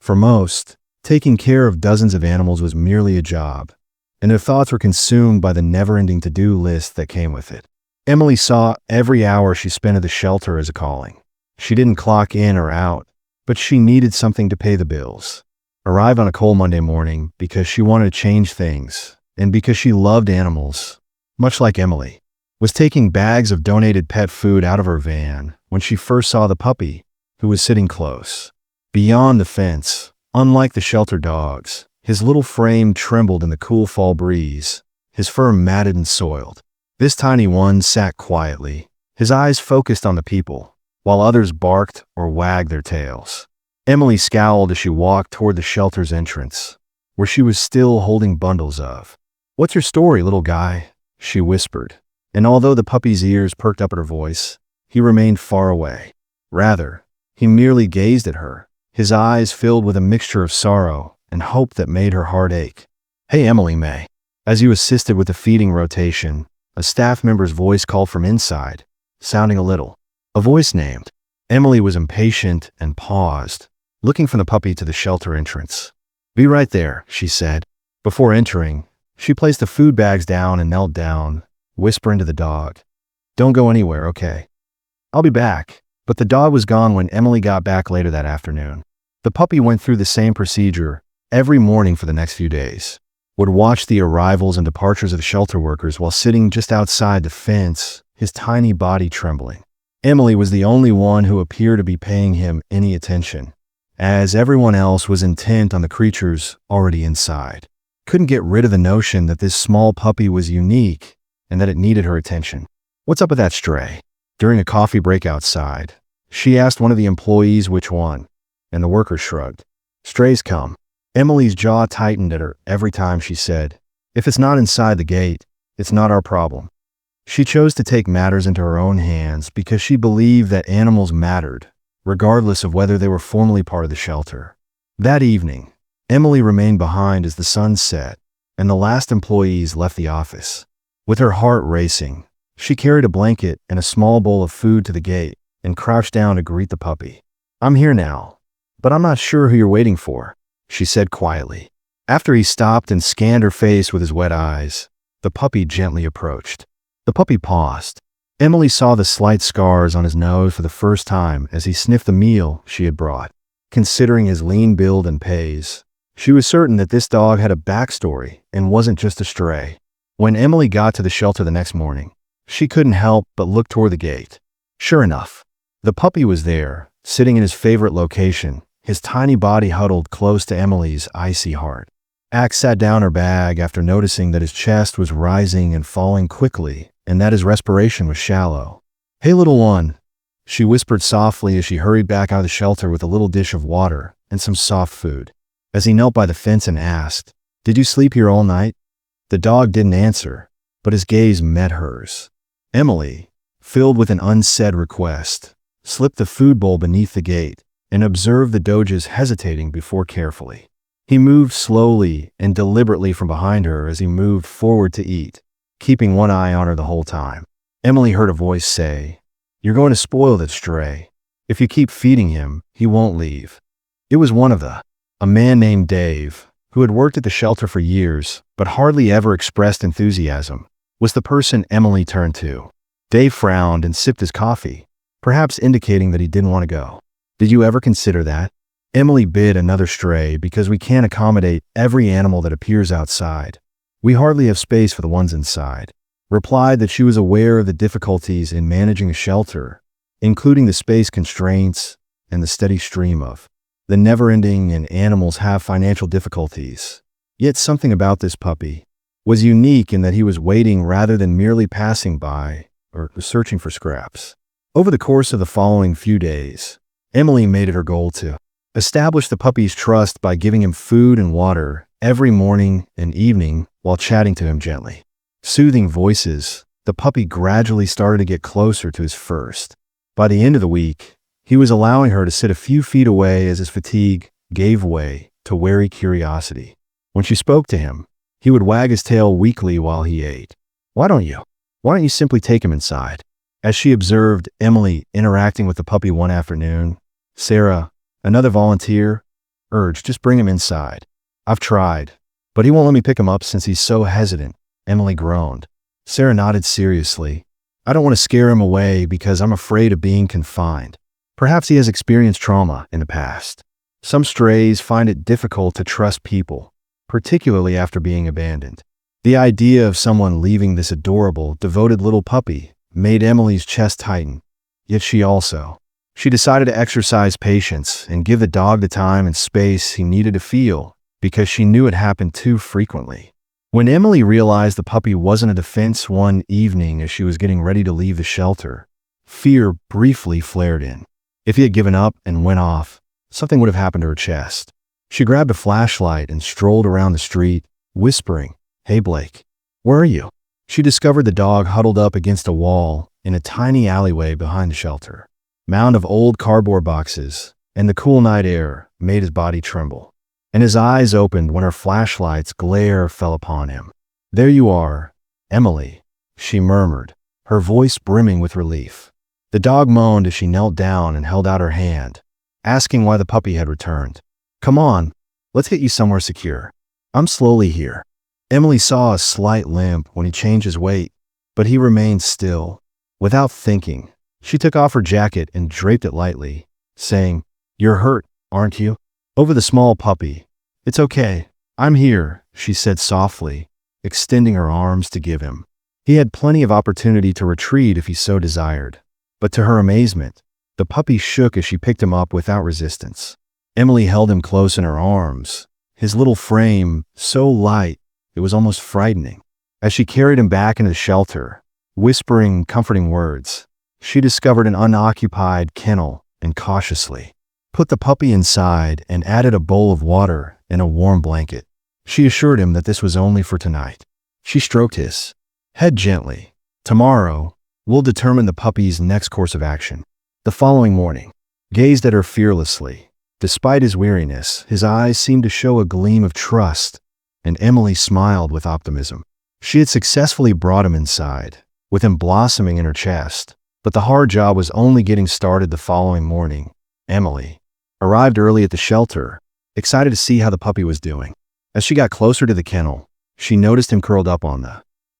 For most, taking care of dozens of animals was merely a job, and their thoughts were consumed by the never-ending to-do list that came with it. Emily saw every hour she spent at the shelter as a calling. She didn't clock in or out, but she needed something to pay the bills. Arrive on a cold Monday morning because she wanted to change things, and because she loved animals, much like Emily was taking bags of donated pet food out of her van when she first saw the puppy, who was sitting close. Beyond the fence, unlike the shelter dogs, his little frame trembled in the cool fall breeze, his fur matted and soiled. This tiny one sat quietly, his eyes focused on the people, while others barked or wagged their tails. Emily scowled as she walked toward the shelter's entrance, where she was still holding bundles of. "What's your story, little guy?" she whispered. And although the puppy's ears perked up at her voice, he remained far away. Rather, he merely gazed at her, his eyes filled with a mixture of sorrow and hope that made her heart ache. "Hey, Emily May." As you assisted with the feeding rotation, a staff member's voice called from inside, sounding a little. A voice named. Emily was impatient and paused, looking from the puppy to the shelter entrance. "Be right there," she said. Before entering, she placed the food bags down and knelt down, whispering to the dog, "Don't go anywhere, okay? I'll be back." But the dog was gone when Emily got back later that afternoon. The puppy went through the same procedure every morning for the next few days, would watch the arrivals and departures of the shelter workers while sitting just outside the fence, his tiny body trembling. Emily was the only one who appeared to be paying him any attention, as everyone else was intent on the creatures already inside. Couldn't get rid of the notion that this small puppy was unique and that it needed her attention. "What's up with that stray?" During a coffee break outside, she asked one of the employees which one, and the worker shrugged. "Strays come." Emily's jaw tightened at her every time she said, "If it's not inside the gate, it's not our problem." She chose to take matters into her own hands because she believed that animals mattered, regardless of whether they were formally part of the shelter. That evening, Emily remained behind as the sun set, and the last employees left the office. With her heart racing, she carried a blanket and a small bowl of food to the gate and crouched down to greet the puppy. "I'm here now, but I'm not sure who you're waiting for," she said quietly. After he stopped and scanned her face with his wet eyes, the puppy gently approached. The puppy paused. Emily saw the slight scars on his nose for the first time as he sniffed the meal she had brought. Considering his lean build and pace, she was certain that this dog had a backstory and wasn't just a stray. When Emily got to the shelter the next morning, she couldn't help but look toward the gate. Sure enough, the puppy was there, sitting in his favorite location, his tiny body huddled close to Emily's icy heart. Axe sat down her bag after noticing that his chest was rising and falling quickly and that his respiration was shallow. "Hey, little one," she whispered softly as she hurried back out of the shelter with a little dish of water and some soft food. As he knelt by the fence and asked, "Did you sleep here all night?" The dog didn't answer, but his gaze met hers. Emily, filled with an unsaid request, slipped the food bowl beneath the gate and observed the Doges hesitating before carefully. He moved slowly and deliberately from behind her as he moved forward to eat, keeping one eye on her the whole time. Emily heard a voice say, "You're going to spoil that stray. If you keep feeding him, he won't leave." It was one of a man named Dave, who had worked at the shelter for years but hardly ever expressed enthusiasm, was the person Emily turned to. Dave frowned and sipped his coffee, perhaps indicating that he didn't want to go. "Did you ever consider that?" Emily bid another stray because we can't accommodate every animal that appears outside. We hardly have space for the ones inside. Replied that she was aware of the difficulties in managing a shelter, including the space constraints and the steady stream of the never-ending, and animals have financial difficulties. Yet something about this puppy was unique in that he was waiting rather than merely passing by or searching for scraps. Over the course of the following few days, Emily made it her goal to establish the puppy's trust by giving him food and water every morning and evening while chatting to him gently. Soothing voices, the puppy gradually started to get closer to his first. By the end of the week, he was allowing her to sit a few feet away as his fatigue gave way to wary curiosity. When she spoke to him, he would wag his tail weakly while he ate. Why don't you simply take him inside?" As she observed Emily interacting with the puppy one afternoon, Sarah, another volunteer, urged, "Just bring him inside." "I've tried, but he won't let me pick him up since he's so hesitant," Emily groaned. Sarah nodded seriously. "I don't want to scare him away because I'm afraid of being confined. Perhaps he has experienced trauma in the past. Some strays find it difficult to trust people, particularly after being abandoned." The idea of someone leaving this adorable, devoted little puppy made Emily's chest tighten. Yet she decided to exercise patience and give the dog the time and space he needed to feel, because she knew it happened too frequently. When Emily realized the puppy wasn't a defense one evening as she was getting ready to leave the shelter, fear briefly flared in. If he had given up and went off, something would have happened to her chest. She grabbed a flashlight and strolled around the street, whispering, "Hey Blake, where are you?" She discovered the dog huddled up against a wall in a tiny alleyway behind the shelter. Mound of old cardboard boxes, and the cool night air made his body tremble. And his eyes opened when her flashlight's glare fell upon him. "There you are, Emily," she murmured, her voice brimming with relief. The dog moaned as she knelt down and held out her hand, asking why the puppy had returned. "Come on, let's get you somewhere secure. I'm slowly here." Emily saw a slight limp when he changed his weight, but he remained still. Without thinking, she took off her jacket and draped it lightly, saying, "You're hurt, aren't you?" Over the small puppy. "It's okay, I'm here," she said softly, extending her arms to give him. He had plenty of opportunity to retreat if he so desired. But to her amazement, the puppy shook as she picked him up without resistance. Emily held him close in her arms, his little frame so light it was almost frightening. As she carried him back into the shelter, whispering comforting words, she discovered an unoccupied kennel and cautiously put the puppy inside and added a bowl of water and a warm blanket. She assured him that this was only for tonight. She stroked his head gently. "Tomorrow, we'll determine the puppy's next course of action." The following morning, gazed at her fearlessly. Despite his weariness, his eyes seemed to show a gleam of trust, and Emily smiled with optimism. She had successfully brought him inside, with him blossoming in her chest. But the hard job was only getting started the following morning. Emily arrived early at the shelter, excited to see how the puppy was doing. As she got closer to the kennel, she noticed him curled up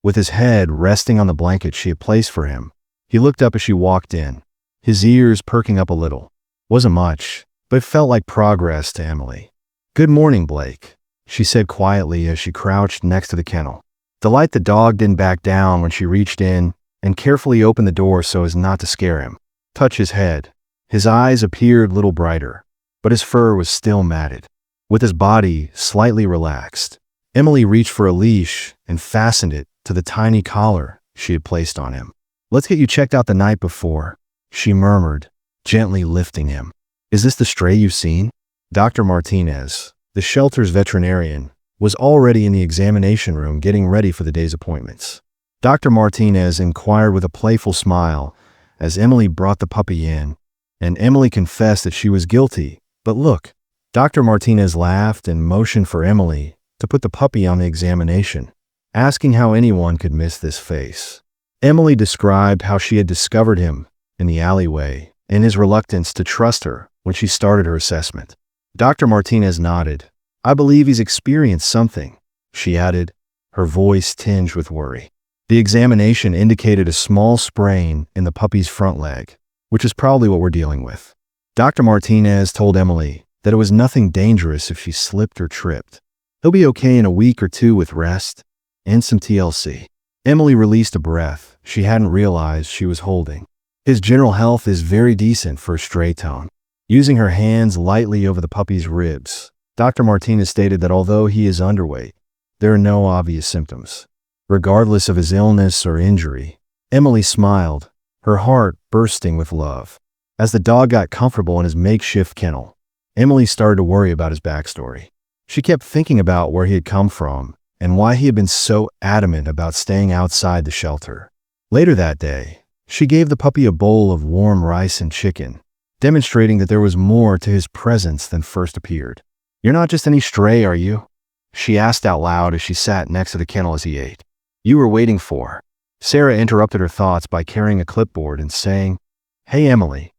with his head resting on the blanket she had placed for him. He looked up as she walked in, his ears perking up a little. Wasn't much, but it felt like progress to Emily. "Good morning, Blake," she said quietly as she crouched next to the kennel. Delight the dog didn't back down when she reached in and carefully opened the door so as not to scare him. Touch his head. His eyes appeared a little brighter, but his fur was still matted. With his body slightly relaxed, Emily reached for a leash and fastened it to the tiny collar she had placed on him. "Let's get you checked out the night before," she murmured, gently lifting him. "Is this the stray you've seen?" Dr. Martinez, the shelter's veterinarian, was already in the examination room getting ready for the day's appointments. Dr. Martinez inquired with a playful smile as Emily brought the puppy in, and Emily confessed that she was guilty. "But look," Dr. Martinez laughed and motioned for Emily to put the puppy on the examination, asking how anyone could miss this face. Emily described how she had discovered him in the alleyway and his reluctance to trust her when she started her assessment. Dr. Martinez nodded. "I believe he's experienced something," she added, her voice tinged with worry. The examination indicated a small sprain in the puppy's front leg, which is probably what we're dealing with. Dr. Martinez told Emily that it was nothing dangerous if she slipped or tripped. He'll be okay in a week or two with rest and some TLC. Emily released a breath she hadn't realized she was holding. "His general health is very decent for a stray tone." Using her hands lightly over the puppy's ribs, Dr. Martinez stated that although he is underweight, there are no obvious symptoms. Regardless of his illness or injury, Emily smiled, her heart bursting with love. As the dog got comfortable in his makeshift kennel, Emily started to worry about his backstory. She kept thinking about where he had come from and why he had been so adamant about staying outside the shelter. Later that day, she gave the puppy a bowl of warm rice and chicken, demonstrating that there was more to his presence than first appeared. "You're not just any stray, are you?" she asked out loud as she sat next to the kennel as he ate. "You were waiting for." Sarah interrupted her thoughts by carrying a clipboard and saying, "Hey Emily,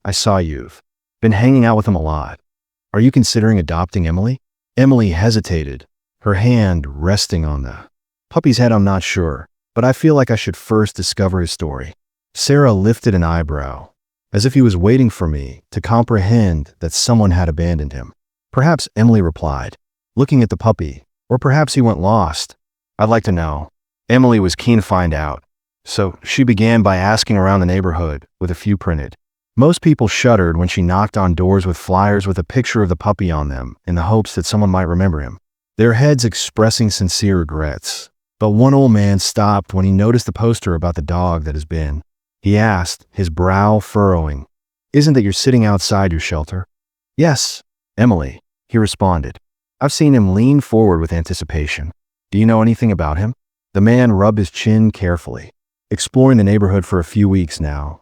I saw you've been hanging out with him a lot. Are you considering adopting Emily? Emily hesitated, her hand resting on the puppy's head. I'm not sure, but I feel like I should first discover his story. Sarah lifted an eyebrow, as if he was waiting for me to comprehend that someone had abandoned him. Perhaps, Emily replied, looking at the puppy, or perhaps he went lost. I'd like to know. Emily was keen to find out, so she began by asking around the neighborhood with a few printed. Most people shuddered when she knocked on doors with flyers with a picture of the puppy on them in the hopes that someone might remember him, their heads expressing sincere regrets. But one old man stopped when he noticed the poster about the dog that has been. He asked, his brow furrowing, "Isn't that you're sitting outside your shelter?" "Yes, Emily," he responded. "I've seen him lean forward with anticipation. Do you know anything about him?" The man rubbed his chin carefully. "Exploring the neighborhood for a few weeks now.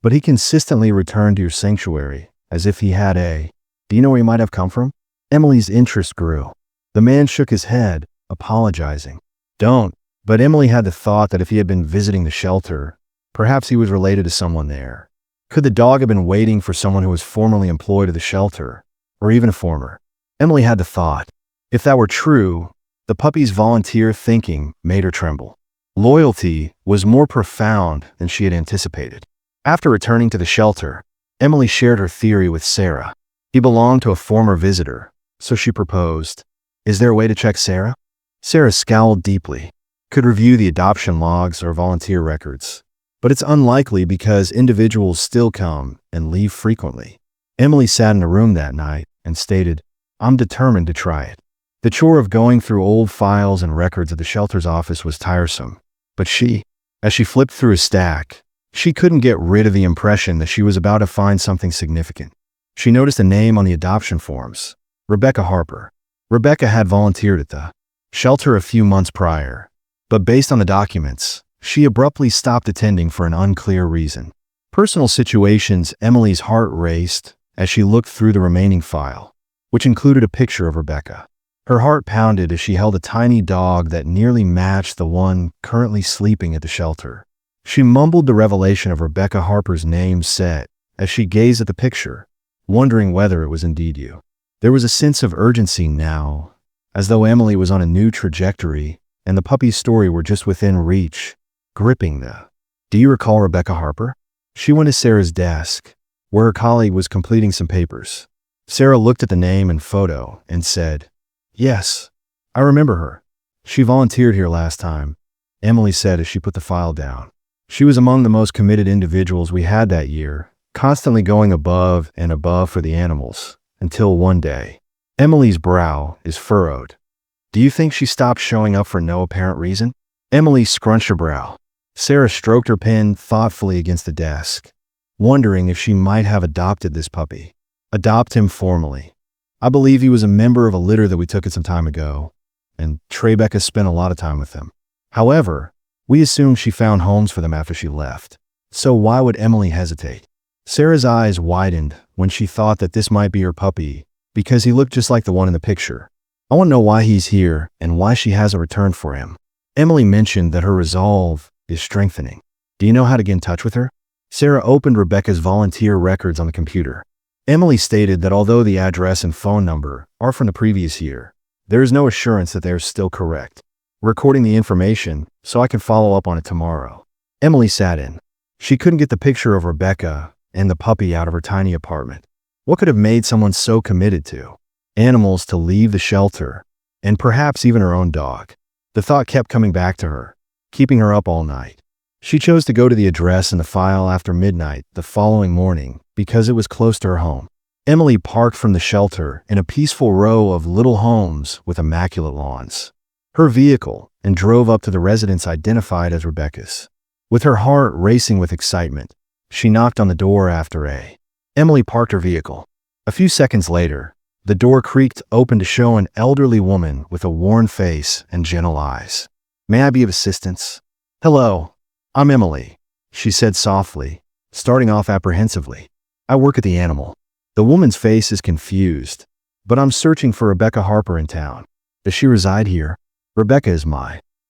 But he consistently returned to your sanctuary, as if he had a... Do you know where he might have come from?" Emily's interest grew. The man shook his head, apologizing. "Don't." But Emily had the thought that if he had been visiting the shelter, perhaps he was related to someone there. Could the dog have been waiting for someone who was formerly employed at the shelter, or even a former? Emily had the thought. If that were true, the puppy's volunteer thinking made her tremble. Loyalty was more profound than she had anticipated. After returning to the shelter, Emily shared her theory with Sarah. He belonged to a former visitor, so she proposed, "Is there a way to check Sarah?" Sarah scowled deeply. "Could review the adoption logs or volunteer records. But it's unlikely because individuals still come and leave frequently." Emily sat in a room that night and stated, "I'm determined to try it." The chore of going through old files and records at the shelter's office was tiresome. But as she flipped through a stack, she couldn't get rid of the impression that she was about to find something significant. She noticed a name on the adoption forms, Rebecca Harper. Rebecca had volunteered at the shelter a few months prior, but based on the documents, she abruptly stopped attending for an unclear reason. Personal situations. Emily's heart raced as she looked through the remaining file, which included a picture of Rebecca. Her heart pounded as she held a tiny dog that nearly matched the one currently sleeping at the shelter. She mumbled the revelation of Rebecca Harper's name set as she gazed at the picture, wondering whether it was indeed you. There was a sense of urgency now, as though Emily was on a new trajectory and the puppy's story were just within reach, gripping the... "Do you recall Rebecca Harper?" She went to Sarah's desk, where her colleague was completing some papers. Sarah looked at the name and photo and said, "Yes, I remember her. She volunteered here last time," Emily said as she put the file down. "She was among the most committed individuals we had that year, constantly going above and above for the animals, until one day." Emily's brow is furrowed. "Do you think she stopped showing up for no apparent reason?" Emily scrunched her brow. Sarah stroked her pen thoughtfully against the desk, wondering if she might have adopted this puppy. "Adopt him formally. I believe he was a member of a litter that we took some time ago, and Rebecca spent a lot of time with them. However, we assumed she found homes for them after she left. So why would Emily hesitate?" Sarah's eyes widened when she thought that this might be her puppy, because he looked just like the one in the picture. "I want to know why he's here and why she hasn't returned for him." Emily mentioned that her resolve is strengthening. "Do you know how to get in touch with her?" Sarah opened Rebecca's volunteer records on the computer. Emily stated that although the address and phone number are from the previous year, there is no assurance that they are still correct. "Recording the information so I can follow up on it tomorrow." Emily sat in. She couldn't get the picture of Rebecca and the puppy out of her tiny apartment. What could have made someone so committed to animals to leave the shelter, and perhaps even her own dog? The thought kept coming back to her, keeping her up all night. She chose to go to the address in the file after midnight the following morning because it was close to her home. Emily parked from the shelter in a peaceful row of little homes with immaculate lawns. Her vehicle, and drove up to the residence identified as Rebecca's. With her heart racing with excitement, she knocked on the door after Emily parked her vehicle. A few seconds later, the door creaked open to show an elderly woman with a worn face and gentle eyes. "May I be of assistance?" "Hello, I'm Emily," she said softly, starting off apprehensively. "I work at the animal." The woman's face is confused, "But I'm searching for Rebecca Harper in town. Does she reside here?" "Rebecca is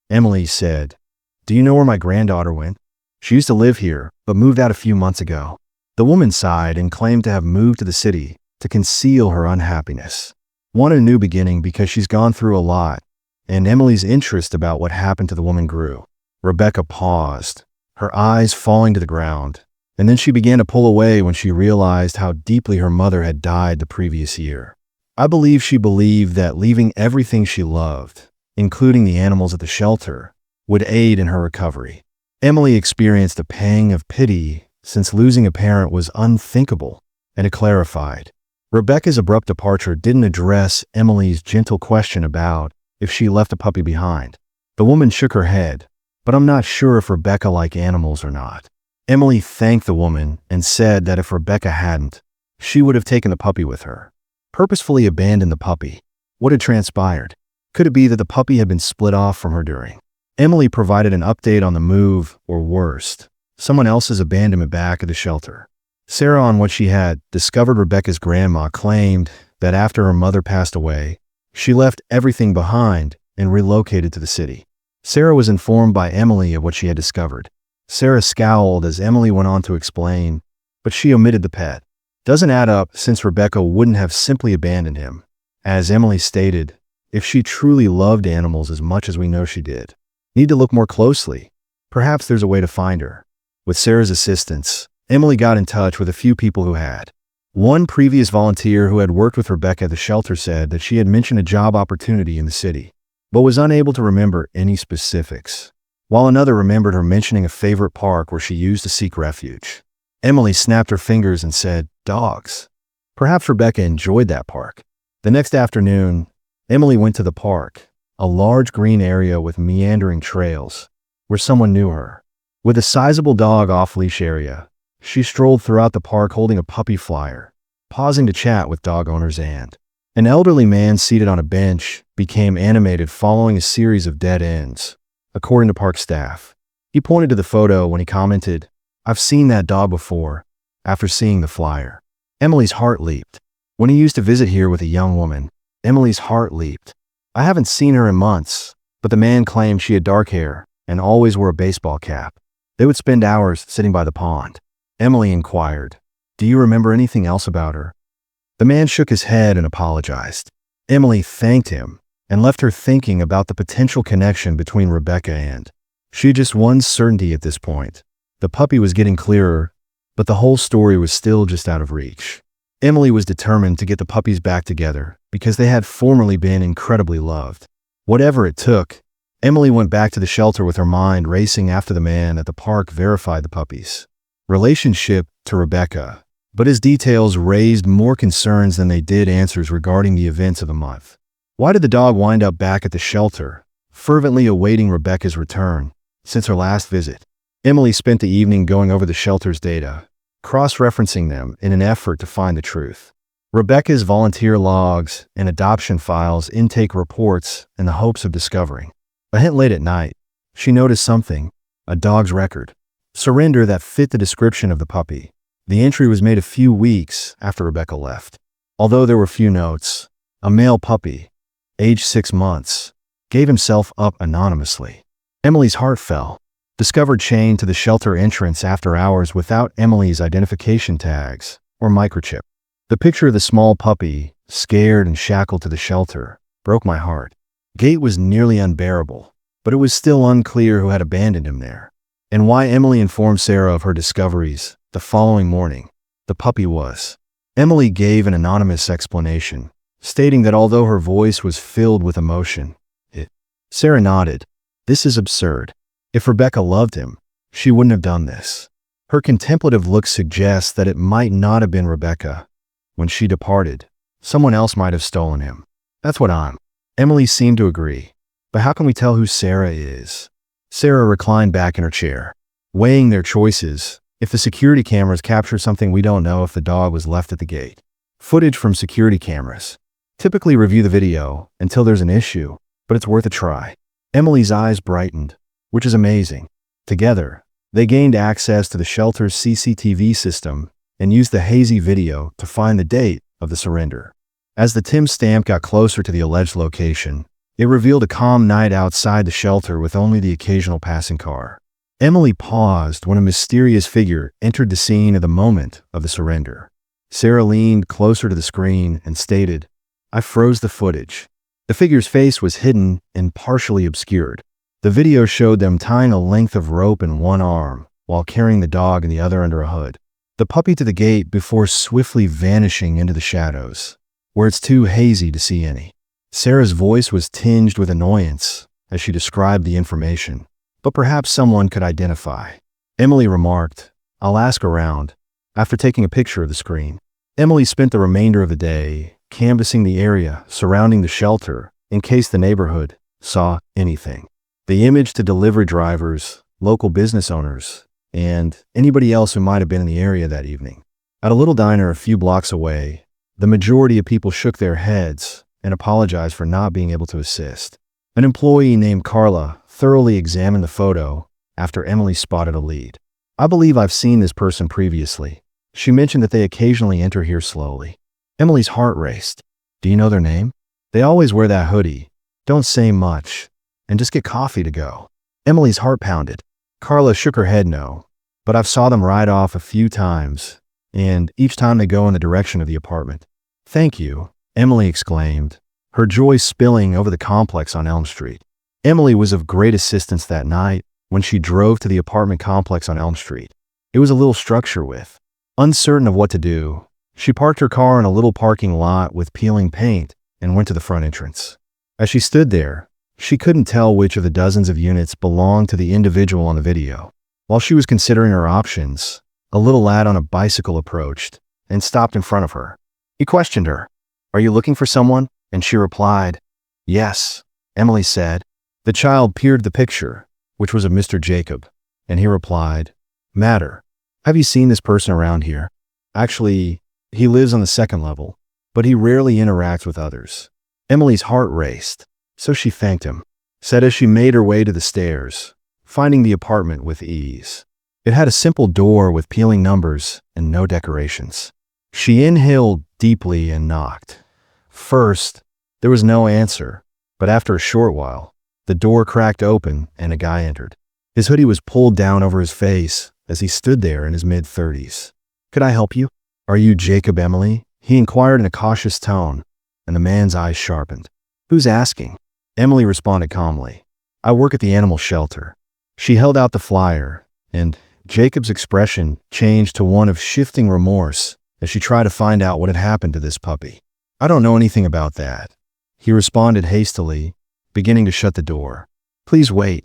Emily said. "Do you know where my granddaughter went?" "She used to live here, but moved out a few months ago." The woman sighed and claimed to have moved to the city to conceal her unhappiness. Want a new beginning because she's gone through a lot, and Emily's interest about what happened to the woman grew. Rebecca paused, her eyes falling to the ground, and then she began to pull away when she realized how deeply her mother had died the previous year. I believe she believed that leaving everything she loved, including the animals at the shelter, would aid in her recovery. Emily experienced a pang of pity since losing a parent was unthinkable, and it clarified. Rebecca's abrupt departure didn't address Emily's gentle question about if she left a puppy behind. The woman shook her head, but I'm not sure if Rebecca liked animals or not. Emily thanked the woman and said that if Rebecca hadn't, she would have taken the puppy with her. Purposefully abandoned the puppy. What had transpired? Could it be that the puppy had been split off from her during? Emily provided an update on the move, or worst, someone else's abandonment back at the shelter. Sarah, on what she had discovered, Rebecca's grandma claimed that after her mother passed away, she left everything behind and relocated to the city. Sarah was informed by Emily of what she had discovered. Sarah scowled as Emily went on to explain, but she omitted the pet. Doesn't add up since Rebecca wouldn't have simply abandoned him. As Emily stated, if she truly loved animals as much as we know she did, need to look more closely. Perhaps there's a way to find her. With Sarah's assistance, Emily got in touch with a few people who had. One previous volunteer who had worked with Rebecca at the shelter said that she had mentioned a job opportunity in the city, but was unable to remember any specifics, while another remembered her mentioning a favorite park where she used to seek refuge. Emily snapped her fingers and said, "Dogs." Perhaps Rebecca enjoyed that park. The next afternoon, Emily went to the park, a large green area with meandering trails, where someone knew her. With a sizable dog off-leash area, she strolled throughout the park holding a puppy flyer, pausing to chat with dog owners, and an elderly man seated on a bench became animated following a series of dead ends, according to park staff. He pointed to the photo when he commented, "I've seen that dog before," after seeing the flyer. Emily's heart leaped. When he used to visit here with a young woman, Emily's heart leaped. I haven't seen her in months, but the man claimed she had dark hair and always wore a baseball cap. They would spend hours sitting by the pond. Emily inquired, "Do you remember anything else about her?" The man shook his head and apologized. Emily thanked him and left her thinking about the potential connection between Rebecca and. She had just one certainty at this point. The puppy was getting clearer, but the whole story was still just out of reach. Emily was determined to get the puppies back together because they had formerly been incredibly loved. Whatever it took, Emily went back to the shelter with her mind racing after the man at the park verified the puppies' relationship to Rebecca, but his details raised more concerns than they did answers regarding the events of the month. Why did the dog wind up back at the shelter, fervently awaiting Rebecca's return since her last visit? Emily spent the evening going over the shelter's data, cross-referencing them in an effort to find the truth. Rebecca's volunteer logs and adoption files, intake reports, in the hopes of discovering. A hint late at night, she noticed something, a dog's record. Surrender that fit the description of the puppy. The entry was made a few weeks after Rebecca left. Although there were few notes, a male puppy, age 6 months, gave himself up anonymously. Emily's heart fell. Discovered chained to the shelter entrance after hours without Emily's identification tags or microchip. The picture of the small puppy, scared and shackled to the shelter, broke my heart. Gate was nearly unbearable, but it was still unclear who had abandoned him there. And why Emily informed Sarah of her discoveries the following morning. The puppy was. Emily gave an anonymous explanation, stating that although her voice was filled with emotion, Sarah nodded. This is absurd. If Rebecca loved him, she wouldn't have done this. Her contemplative look suggests that it might not have been Rebecca. When she departed, someone else might have stolen him. That's what I'm. Emily seemed to agree. But how can we tell who Sarah is? Sarah reclined back in her chair, weighing their choices. If the security cameras capture something, we don't know if the dog was left at the gate. Footage from security cameras. Typically review the video until there's an issue, but it's worth a try. Emily's eyes brightened, which is amazing. Together, they gained access to the shelter's CCTV system and used the hazy video to find the date of the surrender. As the timestamp got closer to the alleged location, it revealed a calm night outside the shelter with only the occasional passing car. Emily paused when a mysterious figure entered the scene at the moment of the surrender. Sarah leaned closer to the screen and stated, "I froze the footage." The figure's face was hidden and partially obscured. The video showed them tying a length of rope in one arm while carrying the dog in the other under a hood. The puppy to the gate before swiftly vanishing into the shadows, where it's too hazy to see any. Sarah's voice was tinged with annoyance as she described the information, but perhaps someone could identify. Emily remarked, "I'll ask around," after taking a picture of the screen. Emily spent the remainder of the day canvassing the area surrounding the shelter in case the neighborhood saw anything. The image to delivery drivers, local business owners, and anybody else who might have been in the area that evening. At a little diner a few blocks away, the majority of people shook their heads and apologized for not being able to assist. An employee named Carla thoroughly examined the photo after Emily spotted a lead. "I believe I've seen this person previously. She mentioned that they occasionally enter here slowly." Emily's heart raced. "Do you know their name?" "They always wear that hoodie, don't say much, and just get coffee to go." Emily's heart pounded. Carla shook her head no, "But I've saw them ride off a few times, and each time they go in the direction of the apartment." "Thank you," Emily exclaimed, her joy spilling over the complex on Elm Street. Emily was of great assistance that night when she drove to the apartment complex on Elm Street. It was a little structure with. Uncertain of what to do, she parked her car in a little parking lot with peeling paint and went to the front entrance. As she stood there, she couldn't tell which of the dozens of units belonged to the individual on the video. While she was considering her options, a little lad on a bicycle approached and stopped in front of her. He questioned her, "Are you looking for someone?" And she replied, "Yes," Emily said. The child peered the picture, which was of Mr. Jacob, and he replied, "Matter. Have you seen this person around here? Actually, he lives on the second level, but he rarely interacts with others." Emily's heart raced, so she thanked him, said as she made her way to the stairs, finding the apartment with ease. It had a simple door with peeling numbers and no decorations. She inhaled deeply and knocked. First, there was no answer, but after a short while, the door cracked open and a guy entered. His hoodie was pulled down over his face as he stood there in his mid-30s. "Could I help you?" "Are you Jacob, Emily?" he inquired in a cautious tone, and the man's eyes sharpened. "Who's asking?" Emily responded calmly. "I work at the animal shelter." She held out the flyer, and Jacob's expression changed to one of shifting remorse as she tried to find out what had happened to this puppy. "I don't know anything about that," he responded hastily, beginning to shut the door. "Please wait,"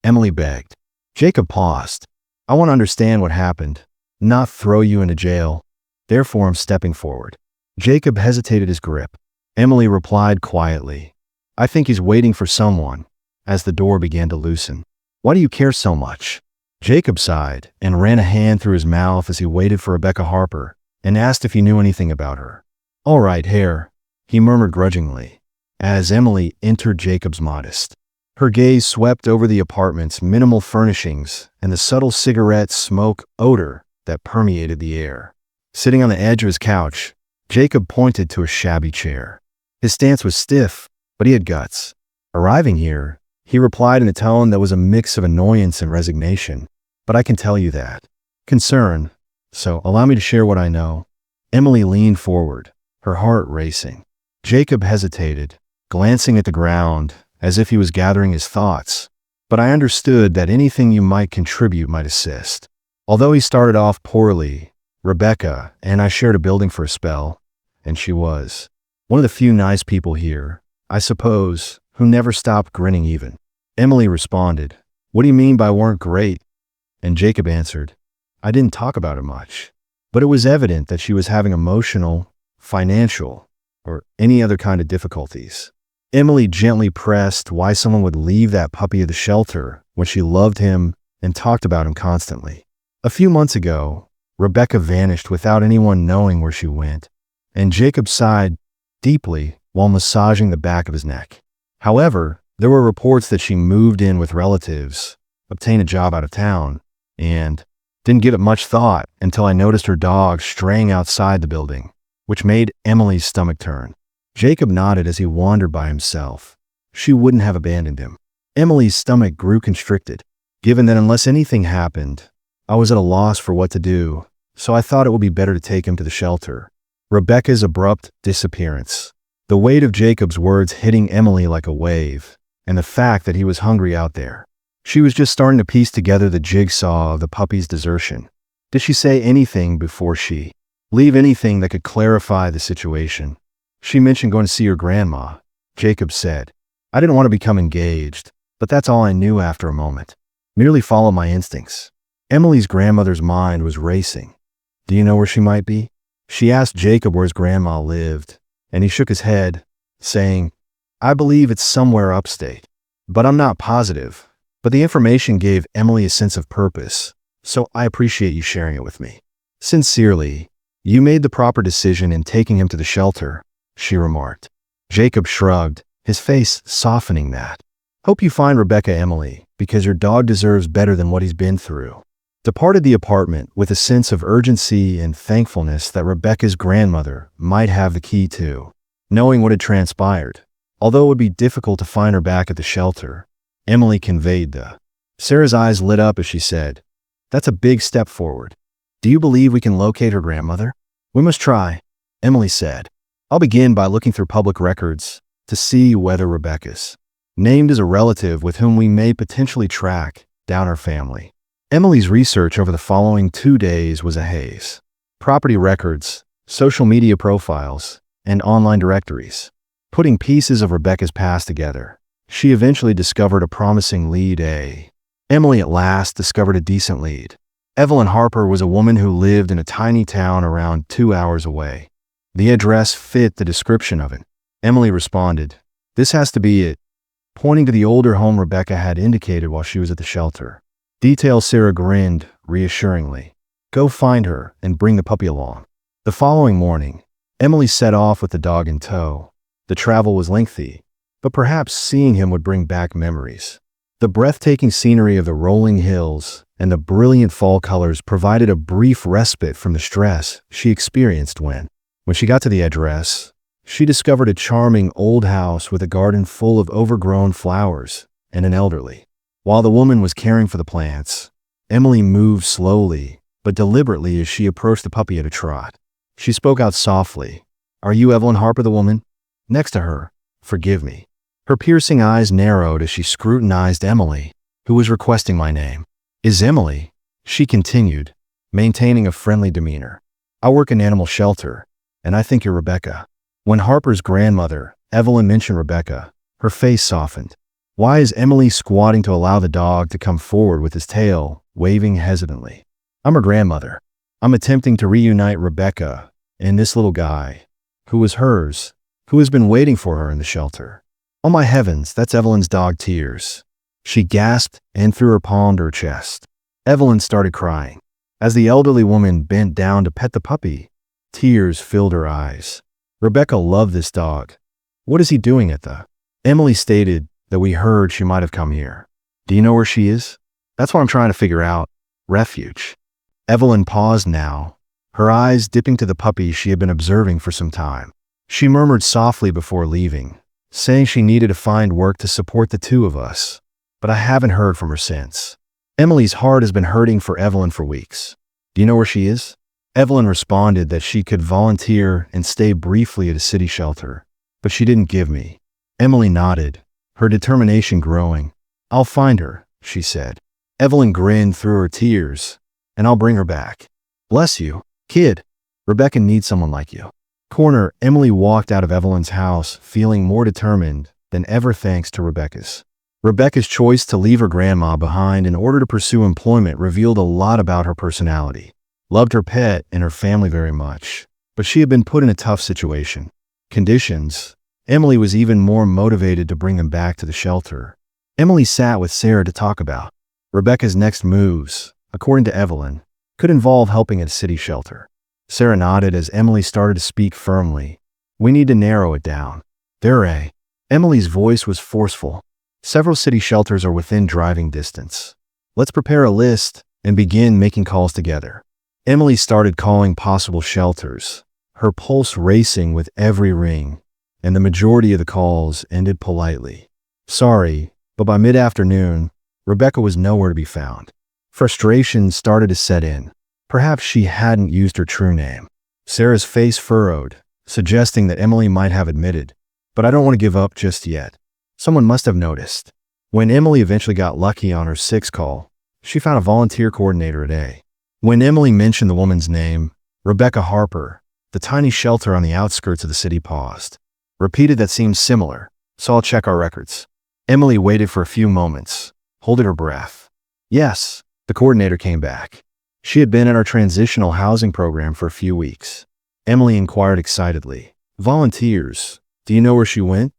Emily begged. Jacob paused. "I want to understand what happened, not throw you into jail. Therefore, I'm stepping forward." Jacob hesitated his grip. Emily replied quietly, "I think he's waiting for someone," as the door began to loosen. "Why do you care so much?" Jacob sighed and ran a hand through his mouth as he waited for Rebecca Harper and asked if he knew anything about her. "All right, Hare," he murmured grudgingly, as Emily entered Jacob's modest. Her gaze swept over the apartment's minimal furnishings and the subtle cigarette smoke odor that permeated the air. Sitting on the edge of his couch, Jacob pointed to a shabby chair. His stance was stiff, but he had guts. Arriving here, he replied in a tone that was a mix of annoyance and resignation. "But I can tell you that." Concern, so allow me to share what I know. Emily leaned forward, her heart racing. Jacob hesitated, glancing at the ground as if he was gathering his thoughts. "But I understood that anything you might contribute might assist." Although he started off poorly, Rebecca and I shared a building for a spell, and she was one of the few nice people here, I suppose, who never stopped grinning even. Emily responded, "What do you mean by weren't great?" And Jacob answered, "I didn't talk about it much." But it was evident that she was having emotional, financial, or any other kind of difficulties. Emily gently pressed why someone would leave that puppy at the shelter when she loved him and talked about him constantly. A few months ago, Rebecca vanished without anyone knowing where she went, and Jacob sighed deeply while massaging the back of his neck. However, there were reports that she moved in with relatives, obtained a job out of town, and didn't give it much thought until I noticed her dog straying outside the building, which made Emily's stomach turn. Jacob nodded as he wandered by himself. She wouldn't have abandoned him. Emily's stomach grew constricted, given that unless anything happened, I was at a loss for what to do, so I thought it would be better to take him to the shelter. Rebecca's abrupt disappearance. The weight of Jacob's words hitting Emily like a wave, and the fact that he was hungry out there. She was just starting to piece together the jigsaw of the puppy's desertion. Did she say anything before she leave anything that could clarify the situation? She mentioned going to see her grandma. Jacob said, I didn't want to become engaged, but that's all I knew after a moment. Merely follow my instincts. Emily's grandmother's mind was racing. Do you know where she might be? She asked Jacob where his grandma lived, and he shook his head, saying, I believe it's somewhere upstate, but I'm not positive. But the information gave Emily a sense of purpose, so I appreciate you sharing it with me. Sincerely, you made the proper decision in taking him to the shelter, she remarked. Jacob shrugged, his face softening that. Hope you find Rebecca, Emily, because your dog deserves better than what he's been through. Departed the apartment with a sense of urgency and thankfulness that Rebecca's grandmother might have the key to, knowing what had transpired. Although it would be difficult to find her back at the shelter, Emily conveyed the. Sarah's eyes lit up as she said, That's a big step forward. Do you believe we can locate her grandmother? We must try, Emily said. I'll begin by looking through public records to see whether Rebecca's named as a relative with whom we may potentially track down her family. Emily's research over the following 2 days was a haze. Property records, social media profiles, and online directories. Putting pieces of Rebecca's past together, she eventually discovered a promising lead. Emily at last discovered a decent lead. Evelyn Harper was a woman who lived in a tiny town around 2 hours away. The address fit the description of it. Emily responded, This has to be it, pointing to the older home Rebecca had indicated while she was at the shelter. Details. Sarah grinned reassuringly. Go find her and bring the puppy along. The following morning, Emily set off with the dog in tow. The travel was lengthy, but perhaps seeing him would bring back memories. The breathtaking scenery of the rolling hills and the brilliant fall colors provided a brief respite from the stress she experienced when she got to the address. She discovered a charming old house with a garden full of overgrown flowers and an elderly. While the woman was caring for the plants, Emily moved slowly but deliberately as she approached the puppy at a trot. She spoke out softly. Are you Evelyn Harper, the woman next to her? Forgive me. Her piercing eyes narrowed as she scrutinized Emily, who was requesting my name. Is Emily? She continued, maintaining a friendly demeanor. I work in animal shelter, and I think you're Rebecca. When Harper's grandmother, Evelyn, mentioned Rebecca, her face softened. Why is Emily squatting to allow the dog to come forward with his tail, waving hesitantly? I'm her grandmother. I'm attempting to reunite Rebecca and this little guy, who was hers, who has been waiting for her in the shelter. Oh my heavens, that's Evelyn's dog, Tears. She gasped and threw her palm to her chest. Evelyn started crying. As the elderly woman bent down to pet the puppy, tears filled her eyes. Rebecca loved this dog. What is he doing at the? Emily stated that we heard she might have come here. Do you know where she is? That's what I'm trying to figure out. Refuge. Evelyn paused now, her eyes dipping to the puppy she had been observing for some time. She murmured softly before leaving, saying she needed to find work to support the two of us, but I haven't heard from her since. Emily's heart has been hurting for Evelyn for weeks. Do you know where she is? Evelyn responded that she could volunteer and stay briefly at a city shelter, but she didn't give me. Emily nodded, her determination growing. I'll find her, she said. Evelyn grinned through her tears, and I'll bring her back. Bless you, kid. Rebecca needs someone like you. Corner, Emily walked out of Evelyn's house feeling more determined than ever thanks to Rebecca's. Rebecca's choice to leave her grandma behind in order to pursue employment revealed a lot about her personality. Loved her pet and her family very much, but she had been put in a tough situation. Conditions. Emily was even more motivated to bring them back to the shelter. Emily sat with Sarah to talk about Rebecca's next moves, according to Evelyn, could involve helping at a city shelter. Sarah nodded as Emily started to speak firmly. We need to narrow it down. Emily's voice was forceful. Several city shelters are within driving distance. Let's prepare a list and begin making calls together. Emily started calling possible shelters, her pulse racing with every ring, and the majority of the calls ended politely. Sorry, but by mid-afternoon, Rebecca was nowhere to be found. Frustration started to set in. Perhaps she hadn't used her true name. Sarah's face furrowed, suggesting that Emily might have admitted, "But I don't want to give up just yet. Someone must have noticed." When Emily eventually got lucky on her 6 call, she found a volunteer coordinator at A. When Emily mentioned the woman's name, Rebecca Harper, the tiny shelter on the outskirts of the city paused. Repeated, "That seems similar, so I'll check our records." Emily waited for a few moments, holding her breath. "Yes," the coordinator came back. She had been in our transitional housing program for a few weeks. Emily inquired excitedly, "Volunteers, do you know where she went?"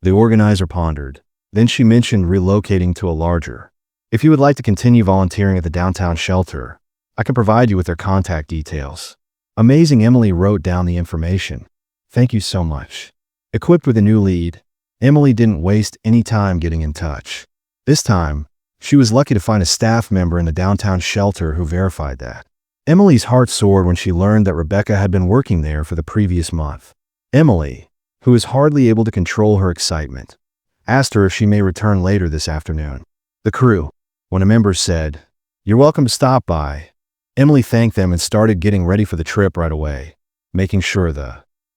The organizer pondered. Then she mentioned relocating to a larger. "If you would like to continue volunteering at the downtown shelter, I can provide you with their contact details." Amazing, Emily wrote down the information. "Thank you so much." Equipped with a new lead, Emily didn't waste any time getting in touch. This time, she was lucky to find a staff member in the downtown shelter who verified that. Emily's heart soared when she learned that Rebecca had been working there for the previous month. Emily, who was hardly able to control her excitement, asked her if she may return later this afternoon. The crew, when a member said, "You're welcome to stop by," Emily thanked them and started getting ready for the trip right away, making sure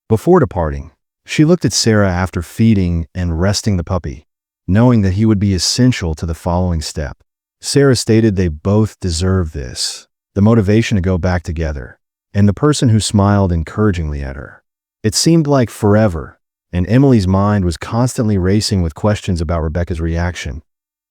Before departing, she looked at Sarah after feeding and resting the puppy, knowing that he would be essential to the following step. Sarah stated they both deserve this, the motivation to go back together, and the person who smiled encouragingly at her. It seemed like forever, and Emily's mind was constantly racing with questions about Rebecca's reaction.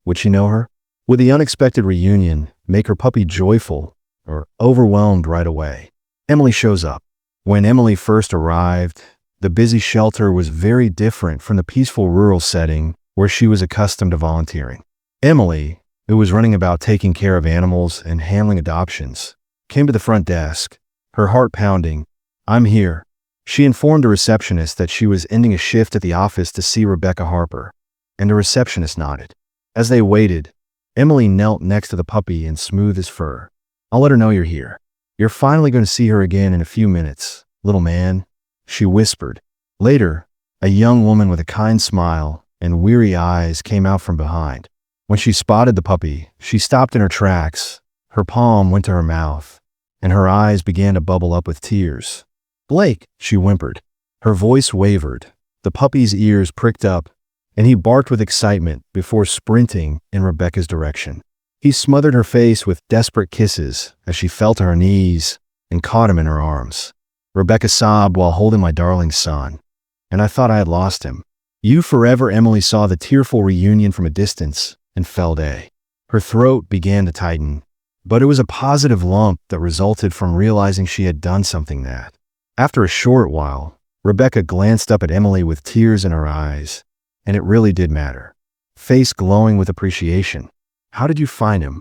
Would she know her? Would the unexpected reunion make her puppy joyful or overwhelmed right away? Emily shows up. When Emily first arrived, the busy shelter was very different from the peaceful rural setting where she was accustomed to volunteering. Emily, who was running about taking care of animals and handling adoptions, came to the front desk, her heart pounding. "I'm here." She informed the receptionist that she was ending a shift at the office to see Rebecca Harper, and the receptionist nodded. As they waited, Emily knelt next to the puppy and smoothed his fur. "I'll let her know you're here. You're finally going to see her again in a few minutes, little man," she whispered. Later, a young woman with a kind smile and weary eyes came out from behind. When she spotted the puppy, she stopped in her tracks, her palm went to her mouth, and her eyes began to bubble up with tears. "Blake," she whimpered. Her voice wavered, the puppy's ears pricked up, and he barked with excitement before sprinting in Rebecca's direction. He smothered her face with desperate kisses as she fell to her knees and caught him in her arms. Rebecca sobbed while holding "My darling son," and I thought I had lost him. "You forever." Emily saw the tearful reunion from a distance and felt her throat began to tighten, but it was a positive lump that resulted from realizing she had done something that. After a short while, Rebecca glanced up at Emily with tears in her eyes, and it really did matter. Face glowing with appreciation. "How did you find him?"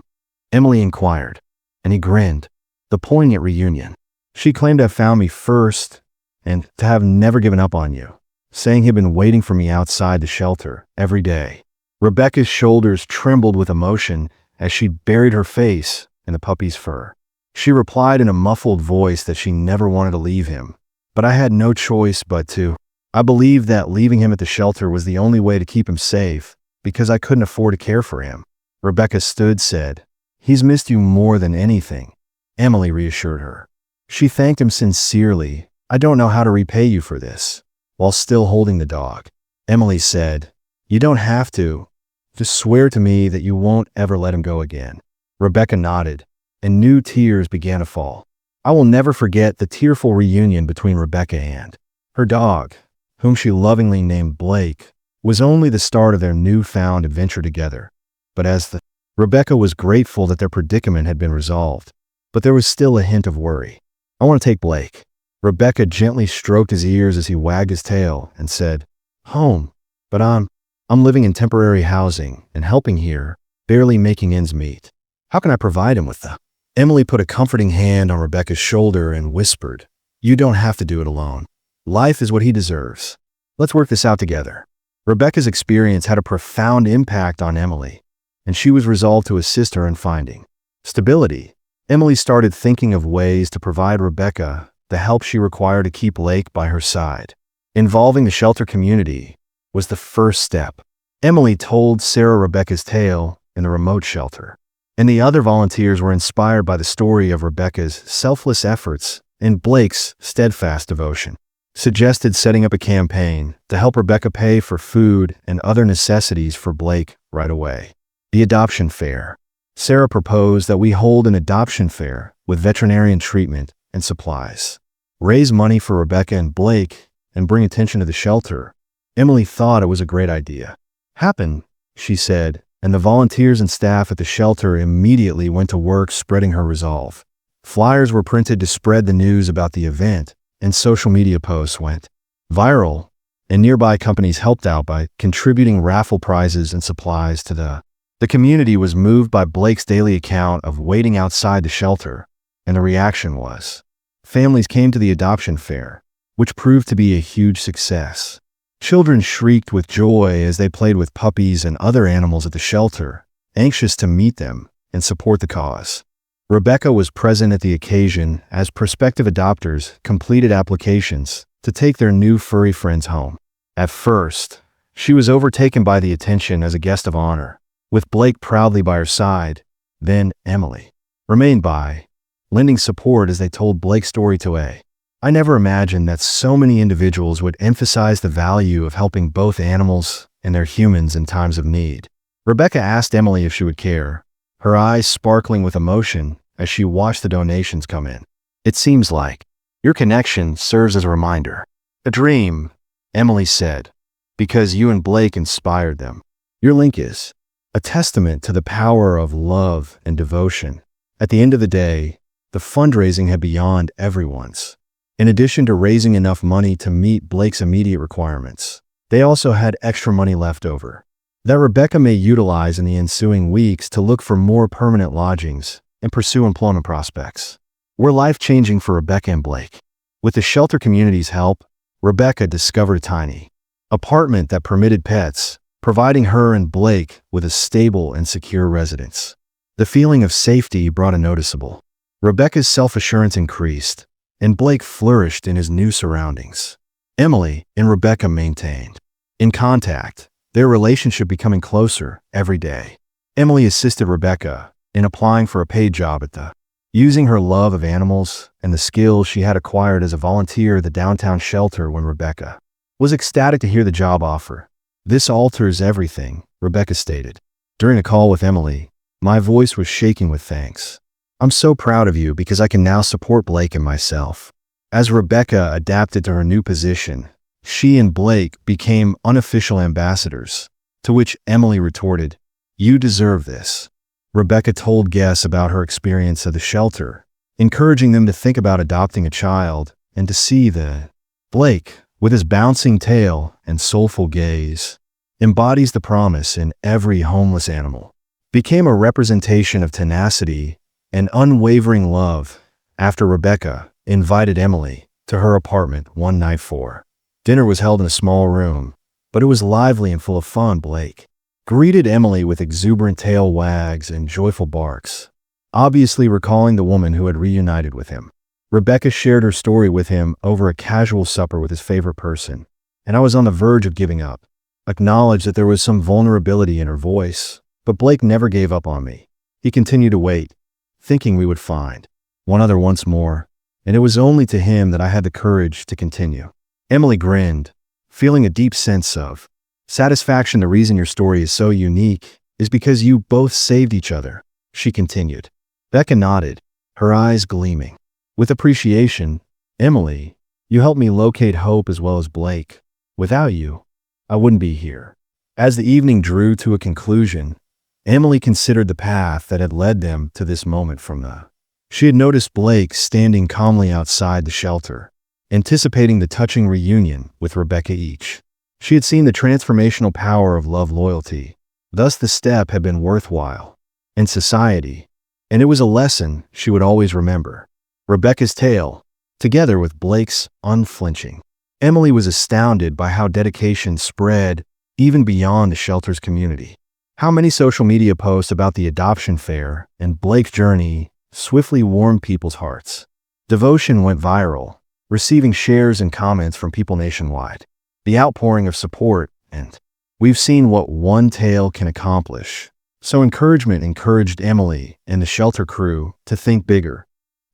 Emily inquired, and he grinned. "The poignant reunion. She claimed to have found me first and to have never given up on you, saying he'd been waiting for me outside the shelter every day." Rebecca's shoulders trembled with emotion as she buried her face in the puppy's fur. She replied in a muffled voice that she never wanted to leave him, but I had no choice but to. I believed that leaving him at the shelter was the only way to keep him safe because I couldn't afford to care for him. Rebecca said, "He's missed you more than anything," Emily reassured her. She thanked him sincerely. "I don't know how to repay you for this," while still holding the dog. Emily said, "You don't have to. Just swear to me that you won't ever let him go again." Rebecca nodded, and new tears began to fall. I will never forget the tearful reunion between Rebecca and her dog, whom she lovingly named Blake, was only the start of their newfound adventure together. But Rebecca was grateful that their predicament had been resolved, but there was still a hint of worry. "I want to take Blake." Rebecca gently stroked his ears as he wagged his tail and said, "Home, but I'm living in temporary housing and helping here, barely making ends meet. How can I provide him with the?" Emily put a comforting hand on Rebecca's shoulder and whispered, "You don't have to do it alone. Life is what he deserves. Let's work this out together." Rebecca's experience had a profound impact on Emily, and she was resolved to assist her in finding stability. Emily started thinking of ways to provide Rebecca the help she required to keep Blake by her side. Involving the shelter community was the first step. Emily told Sarah Rebecca's tale in the remote shelter. and the other volunteers were inspired by the story of Rebecca's selfless efforts and Blake's steadfast devotion. Suggested setting up a campaign to help Rebecca pay for food and other necessities for Blake right away. The adoption fair. Sarah proposed that we hold an adoption fair with veterinarian treatment and supplies. Raise money for Rebecca and Blake and bring attention to the shelter. Emily thought it was a great idea. Happen, she said, and the volunteers and staff at the shelter immediately went to work spreading her resolve. Flyers were printed to spread the news about the event, and social media posts went viral, and nearby companies helped out by contributing raffle prizes and supplies to the community was moved by Blake's daily account of waiting outside the shelter, and the reaction was families came to the adoption fair, which proved to be a huge success. Children shrieked with joy as they played with puppies and other animals at the shelter, anxious to meet them and support the cause. Rebecca was present at the occasion as prospective adopters completed applications to take their new furry friends home. At first, she was overtaken by the attention as a guest of honor, with Blake proudly by her side. Then Emily remained by, lending support as they told Blake's story to A. I never imagined that so many individuals would emphasize the value of helping both animals and their humans in times of need. Rebecca asked Emily if she would care, her eyes sparkling with emotion as she watched the donations come in. It seems like your connection serves as a reminder. A dream, Emily said, because you and Blake inspired them. Your link is a testament to the power of love and devotion. At the end of the day, the fundraising had beyond everyone's. In addition to raising enough money to meet Blake's immediate requirements, they also had extra money left over that Rebecca may utilize in the ensuing weeks to look for more permanent lodgings and pursue employment prospects. Were life-changing for Rebecca and Blake. With the shelter community's help, Rebecca discovered a tiny apartment that permitted pets, providing her and Blake with a stable and secure residence. The feeling of safety brought a noticeable. Rebecca's self-assurance increased, and Blake flourished in his new surroundings. Emily and Rebecca maintained in contact, their relationship becoming closer every day. Emily assisted Rebecca in applying for a paid job at the using her love of animals and the skills she had acquired as a volunteer at the downtown shelter when Rebecca was ecstatic to hear the job offer. This alters everything, Rebecca stated. During a call with Emily, my voice was shaking with thanks. I'm so proud of you because I can now support Blake and myself. As Rebecca adapted to her new position, she and Blake became unofficial ambassadors, to which Emily retorted, "You deserve this." Rebecca told guests about her experience at the shelter, encouraging them to think about adopting a child and to see the Blake, with his bouncing tail and soulful gaze, embodies the promise in every homeless animal, became a representation of tenacity and unwavering love after Rebecca invited Emily to her apartment one night for dinner. Was held in a small room, but it was lively and full of fun. Blake greeted Emily with exuberant tail wags and joyful barks, obviously recalling the woman who had reunited with him. Rebecca shared her story with him over a casual supper with his favorite person, and I was on the verge of giving up. Acknowledged that there was some vulnerability in her voice, but Blake never gave up on me. He continued to wait, thinking we would find one other once more, and it was only to him that I had the courage to continue. Emily grinned, feeling a deep sense of satisfaction. The reason your story is so unique is because you both saved each other, she continued. Becca nodded, her eyes gleaming with appreciation. Emily, you helped me locate Hope as well as Blake. Without you, I wouldn't be here. As the evening drew to a conclusion, Emily considered the path that had led them to this moment from the. She had noticed Blake standing calmly outside the shelter, anticipating the touching reunion with Rebecca each. She had seen the transformational power of love loyalty, thus the step had been worthwhile in society, and it was a lesson she would always remember. Rebecca's tale, together with Blake's unflinching. Emily was astounded by how dedication spread even beyond the shelter's community. How many social media posts about the adoption fair and Blake's journey swiftly warmed people's hearts. Devotion went viral, receiving shares and comments from people nationwide. The outpouring of support, and we've seen what one tale can accomplish, So encouragement encouraged Emily and the shelter crew to think bigger.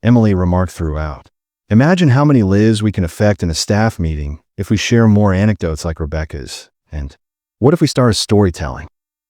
Emily remarked throughout, "Imagine how many lives we can affect in a staff meeting if we share more anecdotes like Rebecca's. And what if we started storytelling?"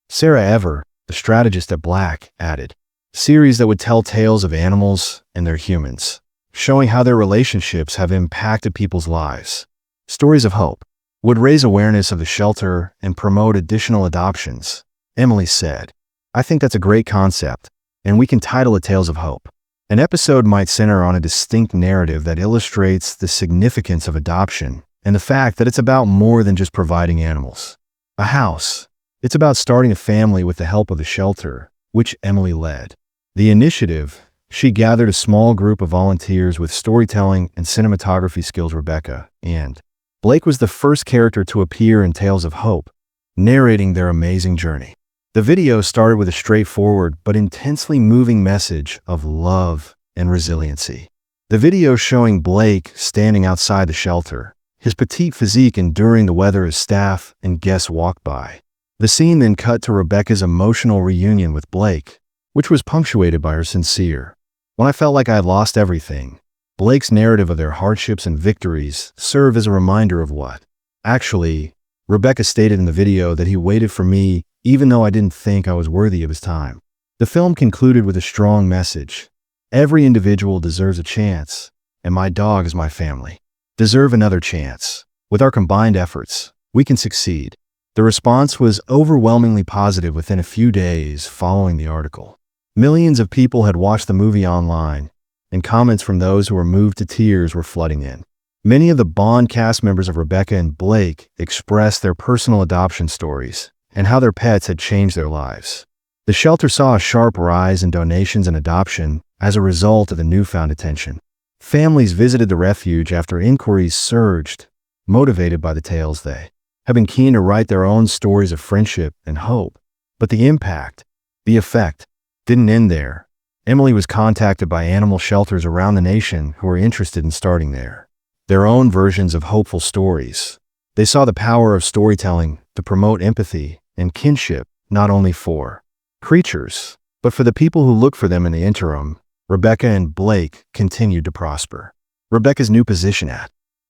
Sarah Ever, the strategist at Black, added, "Series that would tell tales of animals and their humans, showing how their relationships have impacted people's lives. Stories of hope would raise awareness of the shelter and promote additional adoptions." Emily said, "I think that's a great concept, and we can title it Tales of Hope. An episode might center on a distinct narrative that illustrates the significance of adoption and the fact that it's about more than just providing animals. A house. It's about starting a family with the help of the shelter, which Emily led. The initiative, she gathered a small group of volunteers with storytelling and cinematography skills. Rebecca and Blake was the first character to appear in Tales of Hope, narrating their amazing journey. The video started with a straightforward but intensely moving message of love and resiliency. The video showing Blake standing outside the shelter, his petite physique enduring the weather as staff and guests walked by. The scene then cut to Rebecca's emotional reunion with Blake, which was punctuated by her sincere, "When I felt like I had lost everything." Blake's narrative of their hardships and victories served as a reminder of what. Actually, Rebecca stated in the video that he waited for me even though I didn't think I was worthy of his time. The film concluded with a strong message. Every individual deserves a chance, and my dog is my family. Deserve another chance. With our combined efforts, we can succeed. The response was overwhelmingly positive within a few days following the article. Millions of people had watched the movie online, and comments from those who were moved to tears were flooding in. Many of the Bond cast members of Rebecca and Blake expressed their personal adoption stories and how their pets had changed their lives. The shelter saw a sharp rise in donations and adoption as a result of the newfound attention. Families visited the refuge after inquiries surged, motivated by the tales. They have been keen to write their own stories of friendship and hope. But the effect, didn't end there. Emily was contacted by animal shelters around the nation who were interested in starting their own versions of hopeful stories. They saw the power of storytelling to promote empathy and kinship, not only for creatures, but for the people who look for them in the interim. Rebecca and Blake continued to prosper. Rebecca's new position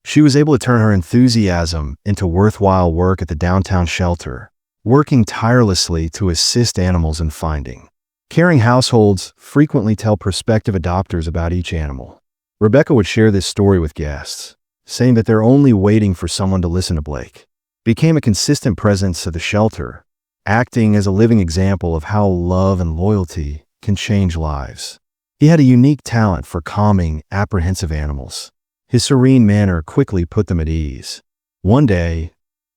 she was able to turn her enthusiasm into worthwhile work at the downtown shelter, working tirelessly to assist animals in finding. Caring households frequently tell prospective adopters about each animal. Rebecca would share this story with guests, saying that they're only waiting for someone to listen to Blake. Became a consistent presence at the shelter, acting as a living example of how love and loyalty can change lives. He had a unique talent for calming apprehensive animals. His serene manner quickly put them at ease. One day,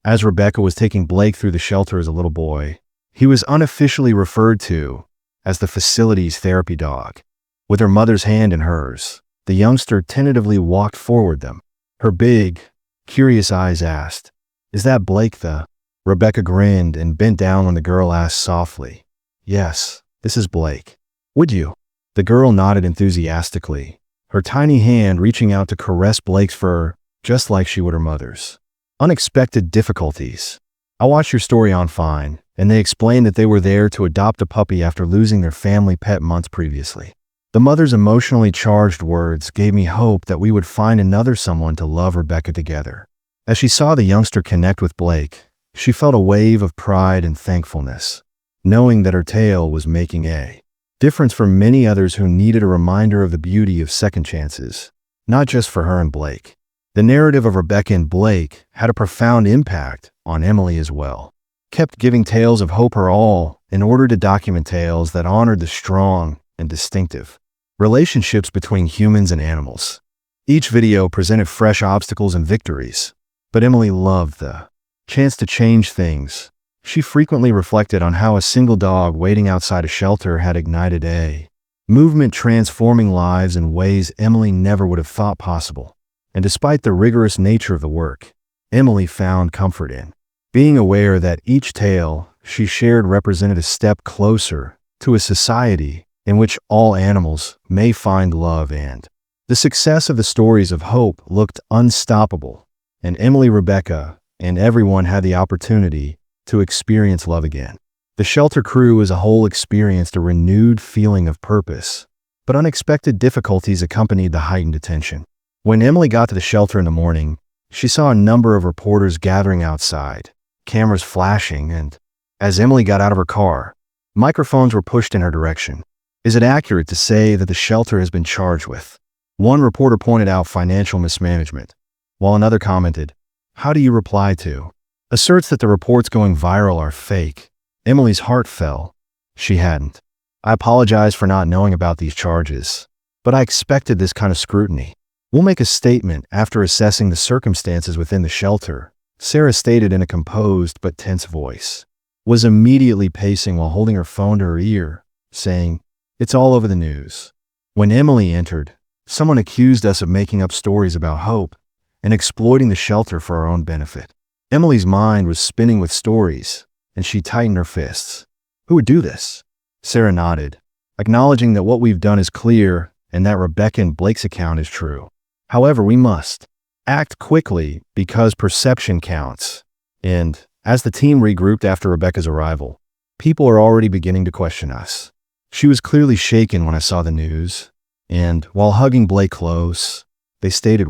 as Rebecca was taking Blake through the shelter as a little boy, he was unofficially referred to as the facility's therapy dog. With her mother's hand in hers, the youngster tentatively walked forward them. Her big, curious eyes asked, "Is that Blake the?" Rebecca grinned and bent down when the girl asked softly, "Yes, this is Blake. Would you?" The girl nodded enthusiastically, her tiny hand reaching out to caress Blake's fur, just like she would her mother's. Unexpected difficulties. "I watched your story on Fine, and they explained that they were there to adopt a puppy after losing their family pet months previously. The mother's emotionally charged words gave me hope that we would find another someone to love Rebecca together." As she saw the youngster connect with Blake, she felt a wave of pride and thankfulness, knowing that her tale was making a difference for many others who needed a reminder of the beauty of second chances, not just for her and Blake. The narrative of Rebecca and Blake had a profound impact on Emily as well. Kept giving tales of hope her all in order to document tales that honored the strong and distinctive relationships between humans and animals. Each video presented fresh obstacles and victories, but Emily loved the chance to change things. She frequently reflected on how a single dog waiting outside a shelter had ignited a movement transforming lives in ways Emily never would have thought possible. And despite the rigorous nature of the work, Emily found comfort in being aware that each tale she shared represented a step closer to a society in which all animals may find love. And the success of the stories of hope looked unstoppable, and Emily, Rebecca, and everyone had the opportunity to experience love again. The shelter crew as a whole experienced a renewed feeling of purpose, but unexpected difficulties accompanied the heightened attention. When Emily got to the shelter in the morning, she saw a number of reporters gathering outside, cameras flashing, and as Emily got out of her car, microphones were pushed in her direction. Is it accurate to say that the shelter has been charged with? One reporter pointed out financial mismanagement, while another commented, "How do you reply to?" Asserts that the reports going viral are fake. Emily's heart fell. She hadn't. "I apologize for not knowing about these charges, but I expected this kind of scrutiny. We'll make a statement after assessing the circumstances within the shelter," Sarah stated in a composed but tense voice. Was immediately pacing while holding her phone to her ear, saying, "It's all over the news." When Emily entered, someone accused us of making up stories about hope and exploiting the shelter for our own benefit. Emily's mind was spinning with stories, and she tightened her fists. "Who would do this?" Sarah nodded, acknowledging that what we've done is clear and that Rebecca and Blake's account is true. However, we must act quickly because perception counts. And as the team regrouped after Rebecca's arrival, people are already beginning to question us. She was clearly shaken when I saw the news, and while hugging Blake close, they stated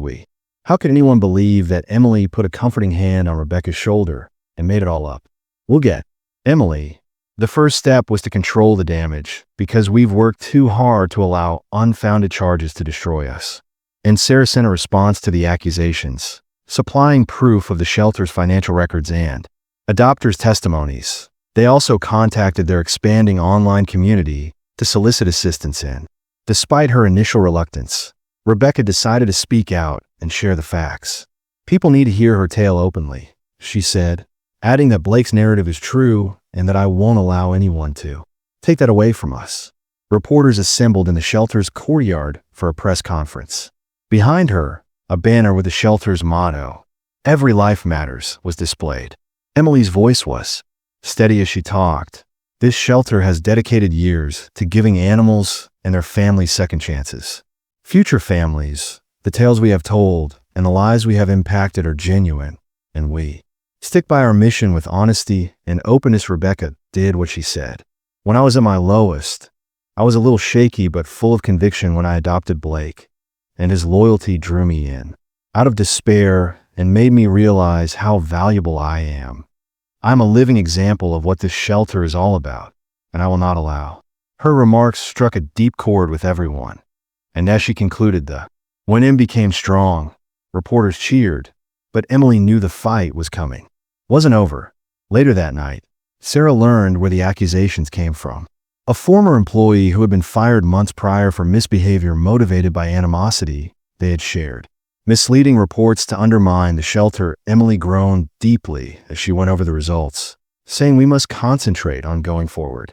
how could anyone believe that Emily put a comforting hand on Rebecca's shoulder and made it all up? We'll get Emily. The first step was to control the damage because we've worked too hard to allow unfounded charges to destroy us. And Sarah sent a response to the accusations, supplying proof of the shelter's financial records and adopters' testimonies. They also contacted their expanding online community to solicit assistance in. Despite her initial reluctance, Rebecca decided to speak out and share the facts. "People need to hear her tale openly," she said, adding that Blake's narrative is true and that I won't allow anyone to take that away from us. Reporters assembled in the shelter's courtyard for a press conference. Behind her, a banner with the shelter's motto, "Every life matters," was displayed. Emily's voice was steady as she talked. This shelter has dedicated years to giving animals and their families second chances. Future families, the tales we have told, and the lives we have impacted are genuine, and we stick by our mission with honesty and openness. Rebecca did what she said. "When I was at my lowest, I was a little shaky but full of conviction when I adopted Blake, and his loyalty drew me in, out of despair, and made me realize how valuable I am. I'm a living example of what this shelter is all about, and I will not allow." Her remarks struck a deep chord with everyone, and as she concluded when Em became strong, reporters cheered, but Emily knew the fight was coming. Wasn't over. Later that night, Sarah learned where the accusations came from. A former employee who had been fired months prior for misbehavior motivated by animosity they had shared misleading reports to undermine the shelter. Emily groaned deeply as she went over the results, saying we must concentrate on going forward.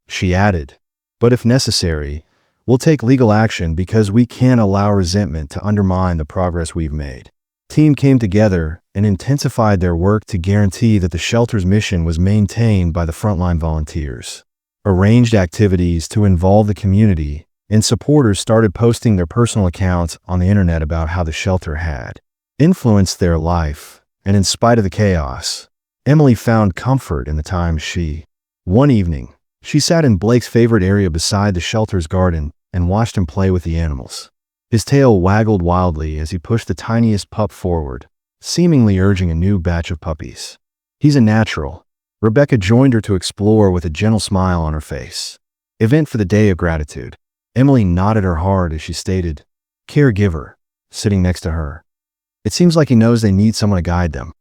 She added, "But if necessary, we'll take legal action because we can't allow resentment to undermine the progress we've made." Team came together and intensified their work to guarantee that the shelter's mission was maintained by the frontline volunteers. Arranged activities to involve the community, and supporters started posting their personal accounts on the internet about how the shelter had influenced their life, and in spite of the chaos, Emily found comfort in the times one evening, she sat in Blake's favorite area beside the shelter's garden and watched him play with the animals. His tail waggled wildly as he pushed the tiniest pup forward, seemingly urging a new batch of puppies. "He's a natural." Rebecca joined her to explore with a gentle smile on her face. Event for the day of gratitude. Emily nodded her head as she stated, "Caregiver," sitting next to her. "It seems like he knows they need someone to guide them."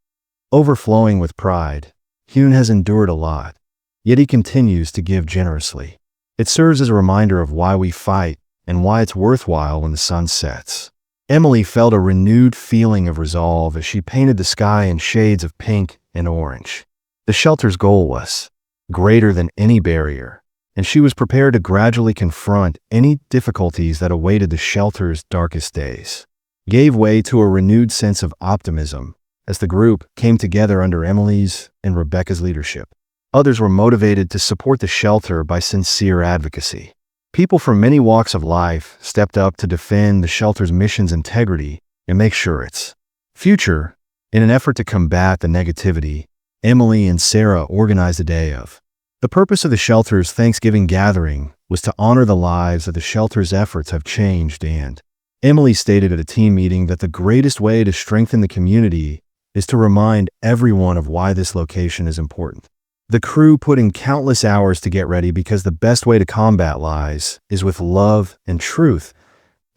Overflowing with pride, Hune has endured a lot, yet he continues to give generously. It serves as a reminder of why we fight and why it's worthwhile when the sun sets. Emily felt a renewed feeling of resolve as she painted the sky in shades of pink and orange. The shelter's goal was greater than any barrier, and she was prepared to gradually confront any difficulties that awaited the shelter's darkest days. Gave way to a renewed sense of optimism as the group came together under Emily's and Rebecca's leadership. Others were motivated to support the shelter by sincere advocacy. People from many walks of life stepped up to defend the shelter's mission's integrity and make sure its future, in an effort to combat the negativity Emily and Sarah organized a day of. The purpose of the shelter's Thanksgiving gathering was to honor the lives that the shelter's efforts have changed, and Emily stated at a team meeting that the greatest way to strengthen the community is to remind everyone of why this location is important. The crew put in countless hours to get ready because the best way to combat lies is with love and truth,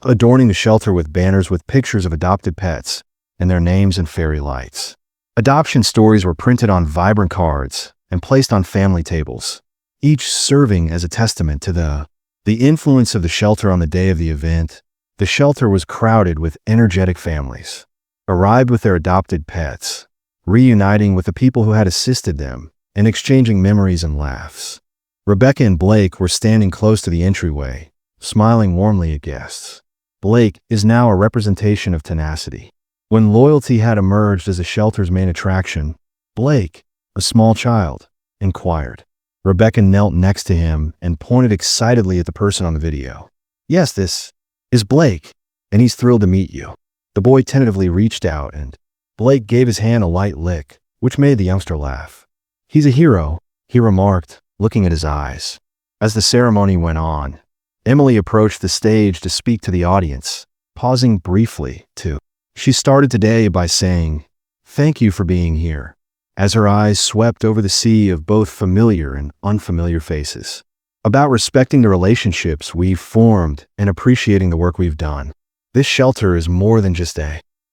adorning the shelter with banners with pictures of adopted pets and their names in fairy lights. Adoption stories were printed on vibrant cards and placed on family tables, each serving as a testament to the influence of the shelter on the day of the event. The shelter was crowded with energetic families, arrived with their adopted pets, reuniting with the people who had assisted them, and exchanging memories and laughs. Rebecca and Blake were standing close to the entryway, smiling warmly at guests. Blake is now a representation of tenacity. When loyalty had emerged as the shelter's main attraction, Blake, a small child, inquired. Rebecca knelt next to him and pointed excitedly at the person on the video. "Yes, this is Blake, and he's thrilled to meet you." The boy tentatively reached out, and Blake gave his hand a light lick, which made the youngster laugh. "He's a hero," he remarked, looking at his eyes. As the ceremony went on, Emily approached the stage to speak to the audience, pausing briefly, too. She started today by saying, "Thank you for being here," as her eyes swept over the sea of both familiar and unfamiliar faces. "About respecting the relationships we've formed and appreciating the work we've done. This shelter is more than just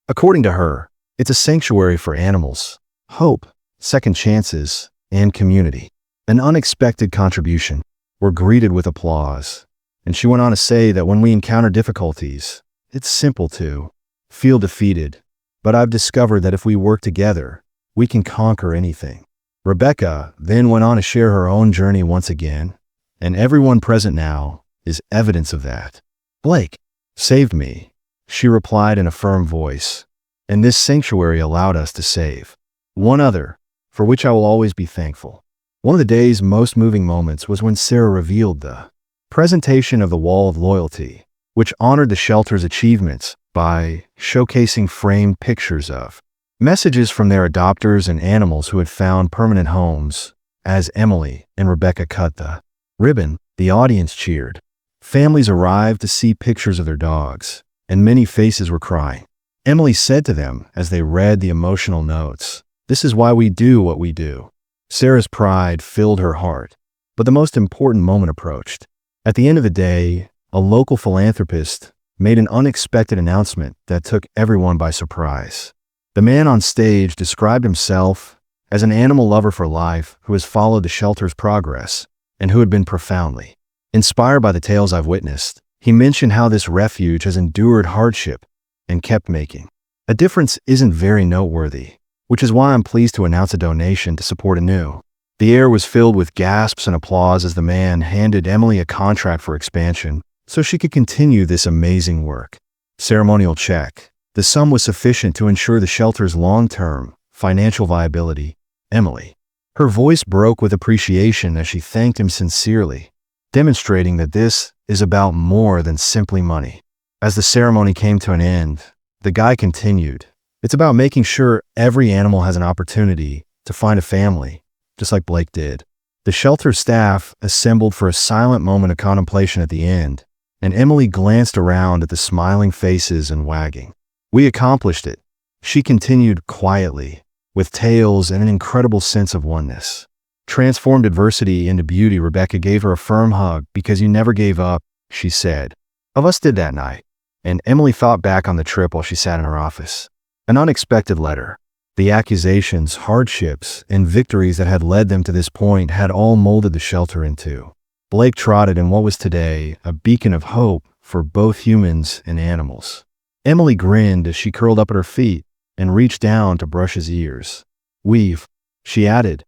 According to her, it's a sanctuary for animals, hope, second chances, and community." An unexpected contribution were greeted with applause, and she went on to say that when we encounter difficulties, it's simple to feel defeated, but I've discovered that if we work together, we can conquer anything. Rebecca then went on to share her own journey once again, and everyone present now is evidence of that. "Blake saved me," she replied in a firm voice, "and this sanctuary allowed us to save one other, for which I will always be thankful." One of the day's most moving moments was when Sarah revealed the presentation of the Wall of Loyalty, which honored the shelter's achievements by showcasing framed pictures of messages from their adopters and animals who had found permanent homes. As Emily and Rebecca cut the ribbon, the audience cheered. Families arrived to see pictures of their dogs, and many faces were crying. Emily said to them as they read the emotional notes, "This is why we do what we do." Sarah's pride filled her heart, but the most important moment approached. At the end of the day, a local philanthropist made an unexpected announcement that took everyone by surprise. The man on stage described himself as an animal lover for life who has followed the shelter's progress and who had been profoundly inspired by the tales I've witnessed. He mentioned how this refuge has endured hardship and kept making a difference. Isn't very noteworthy, which is why I'm pleased to announce a donation to support anew. The air was filled with gasps and applause as the man handed Emily a contract for expansion so she could continue this amazing work. Ceremonial check. The sum was sufficient to ensure the shelter's long-term financial viability. Emily. Her voice broke with appreciation as she thanked him sincerely, demonstrating that this is about more than simply money. As the ceremony came to an end, the guy continued, "It's about making sure every animal has an opportunity to find a family, just like Blake did." The shelter staff assembled for a silent moment of contemplation at the end, and Emily glanced around at the smiling faces and wagging. "We accomplished it," she continued quietly, with tales and an incredible sense of oneness. "Transformed adversity into beauty." Rebecca gave her a firm hug. "Because you never gave up," she said. "Of us did that night." And Emily thought back on the trip while she sat in her office. An unexpected letter. The accusations, hardships, and victories that had led them to this point had all molded the shelter into. Blake trotted in what was today a beacon of hope for both humans and animals. Emily grinned as she curled up at her feet and reached down to brush his ears. She added,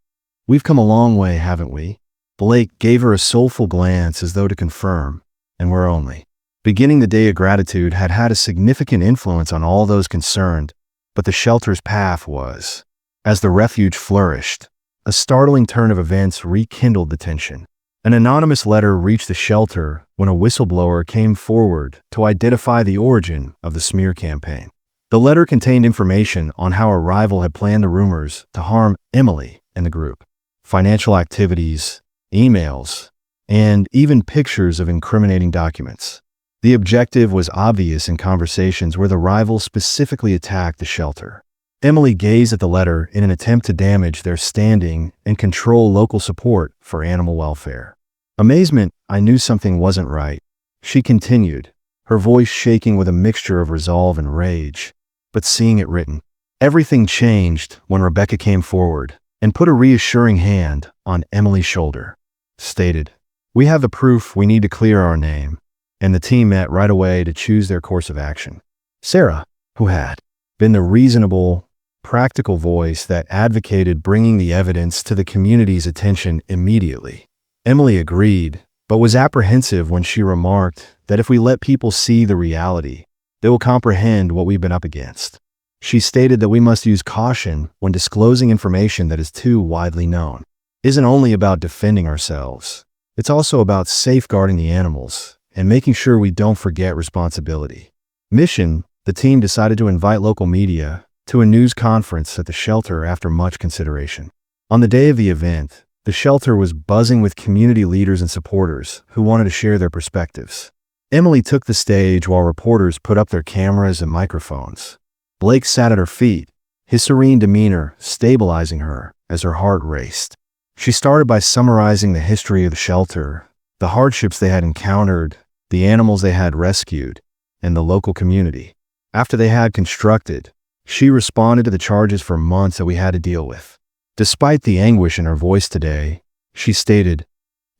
"We've come a long way, haven't we?" Blake gave her a soulful glance as though to confirm, and we're only beginning. The day of gratitude had had a significant influence on all those concerned, but the shelter's path was. As the refuge flourished, a startling turn of events rekindled the tension. An anonymous letter reached the shelter when a whistleblower came forward to identify the origin of the smear campaign. The letter contained information on how a rival had planned the rumors to harm Emily and the group. Financial activities, emails, and even pictures of incriminating documents. The objective was obvious in conversations where the rival specifically attacked the shelter. Emily gazed at the letter in an attempt to damage their standing and control local support for animal welfare. Amazement, I knew something wasn't right. She continued, her voice shaking with a mixture of resolve and rage. But seeing it written, everything changed when Rebecca came forward and put a reassuring hand on Emily's shoulder. Stated, "We have the proof, we need to clear our name." And the team met right away to choose their course of action. Sarah, who had been the reasonable, practical voice that advocated bringing the evidence to the community's attention immediately. Emily agreed, but was apprehensive when she remarked that if we let people see the reality, they will comprehend what we've been up against. She stated that we must use caution when disclosing information that is too widely known. It isn't only about defending ourselves, it's also about safeguarding the animals and making sure we don't forget responsibility. Mission, the team decided to invite local media to a news conference at the shelter after much consideration. On the day of the event, the shelter was buzzing with community leaders and supporters who wanted to share their perspectives. Emily took the stage while reporters put up their cameras and microphones. Blake sat at her feet, his serene demeanor stabilizing her as her heart raced. She started by summarizing the history of the shelter, the hardships they had encountered, the animals they had rescued, and the local community. After they had constructed, she responded to the charges for months that we had to deal with. Despite the anguish in her voice today, she stated,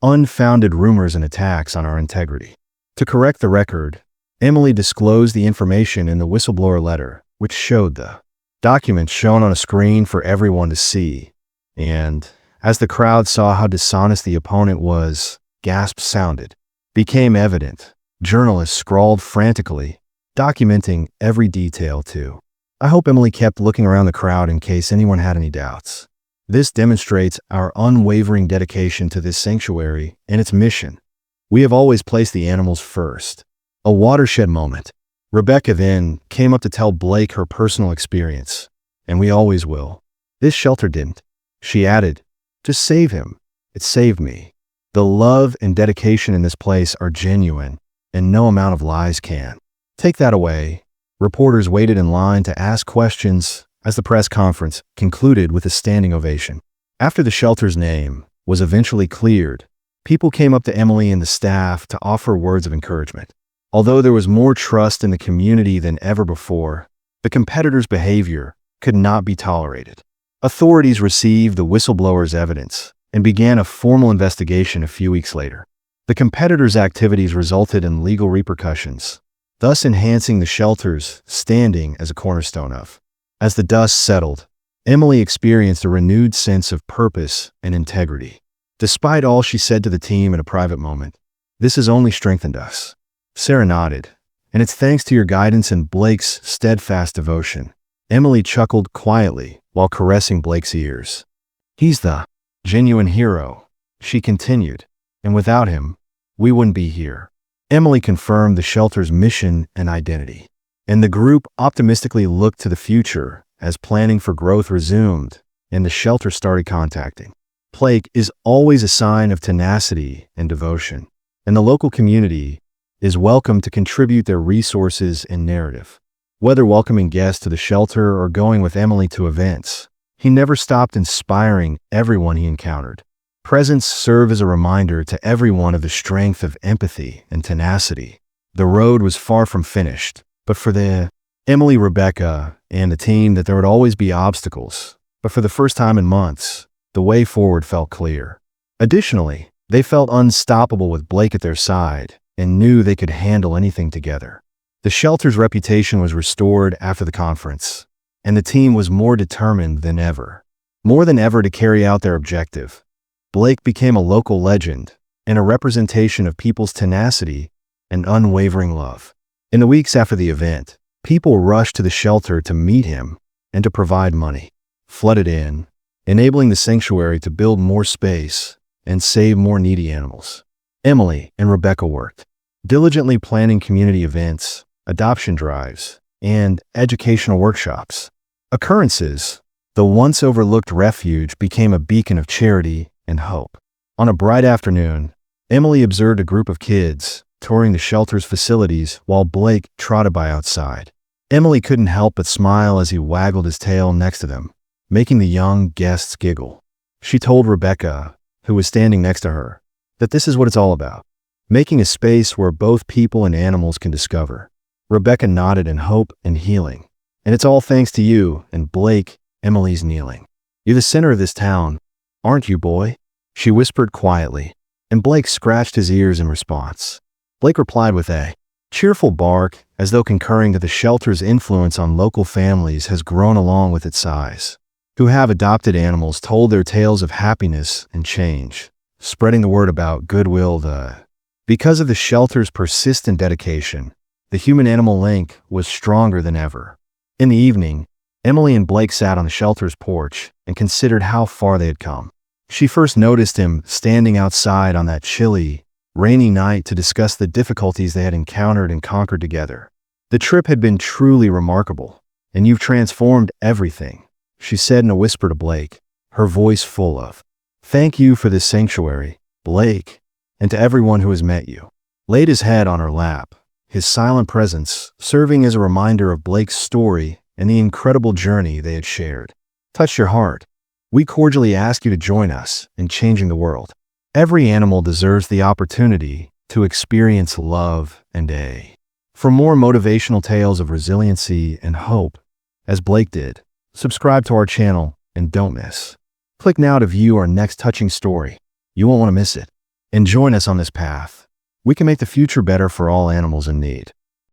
unfounded rumors and attacks on our integrity. To correct the record, Emily disclosed the information in the whistleblower letter, which showed the documents shown on a screen for everyone to see. And as the crowd saw how dishonest the opponent was, gasps sounded. Became evident. Journalists scrawled frantically, documenting every detail too. I hope Emily kept looking around the crowd in case anyone had any doubts. This demonstrates our unwavering dedication to this sanctuary and its mission. We have always placed the animals first. A watershed moment. Rebecca then came up to tell Blake her personal experience, and we always will. This shelter didn't. She added, to save him. It saved me. The love and dedication in this place are genuine, and no amount of lies can take that away. Reporters waited in line to ask questions as the press conference concluded with a standing ovation. After the shelter's name was eventually cleared, people came up to Emily and the staff to offer words of encouragement. Although there was more trust in the community than ever before, the competitors' behavior could not be tolerated. Authorities received the whistleblower's evidence and began a formal investigation a few weeks later. The competitors' activities resulted in legal repercussions, thus enhancing the shelter's standing as a cornerstone of. As the dust settled, Emily experienced a renewed sense of purpose and integrity. Despite all she said to the team in a private moment, this has only strengthened us. Sarah nodded, and it's thanks to your guidance and Blake's steadfast devotion. Emily chuckled quietly while caressing Blake's ears. He's the genuine hero, she continued, and without him, we wouldn't be here. Emily confirmed the shelter's mission and identity, and the group optimistically looked to the future as planning for growth resumed and the shelter started contacting. Blake is always a sign of tenacity and devotion, and the local community is welcome to contribute their resources and narrative. Whether welcoming guests to the shelter or going with Emily to events, he never stopped inspiring everyone he encountered. Presents serve as a reminder to everyone of the strength of empathy and tenacity. The road was far from finished, but for Emily, Rebecca, and the team that there would always be obstacles. But for the first time in months, the way forward felt clear. Additionally, they felt unstoppable with Blake at their side and knew they could handle anything together. The shelter's reputation was restored after the conference, and the team was more determined than ever. More than ever to carry out their objective. Blake became a local legend and a representation of people's tenacity and unwavering love. In the weeks after the event, people rushed to the shelter to meet him and to provide money. Flooded in, enabling the sanctuary to build more space and save more needy animals. Emily and Rebecca worked, diligently planning community events, adoption drives, and educational workshops. Occurrences. The once overlooked refuge became a beacon of charity and hope. On a bright afternoon, Emily observed a group of kids touring the shelter's facilities while Blake trotted by outside. Emily couldn't help but smile as he waggled his tail next to them, making the young guests giggle. She told Rebecca, who was standing next to her, that this is what it's all about, making a space where both people and animals can discover. Rebecca nodded in hope and healing. And it's all thanks to you and Blake. Emily's kneeling. You're the center of this town, aren't you, boy? She whispered quietly, and Blake scratched his ears in response. Blake replied with a cheerful bark, as though concurring that the shelter's influence on local families has grown along with its size. Who have adopted animals told their tales of happiness and change, spreading the word about goodwill. Because of the shelter's persistent dedication, the human-animal link was stronger than ever. In the evening, Emily and Blake sat on the shelter's porch and considered how far they had come. She first noticed him standing outside on that chilly, rainy night to discuss the difficulties they had encountered and conquered together. The trip had been truly remarkable, and you've transformed everything, she said in a whisper to Blake, her voice full of, "Thank you for this sanctuary, Blake, and to everyone who has met you." Laid his head on her lap, his silent presence serving as a reminder of Blake's story and the incredible journey they had shared. Touched your heart. We cordially ask you to join us in changing the world. Every animal deserves the opportunity to experience love and a. For more motivational tales of resiliency and hope, as Blake did, subscribe to our channel and don't miss. Click now to view our next touching story. You won't want to miss it. And join us on this path. We can make the future better for all animals in need.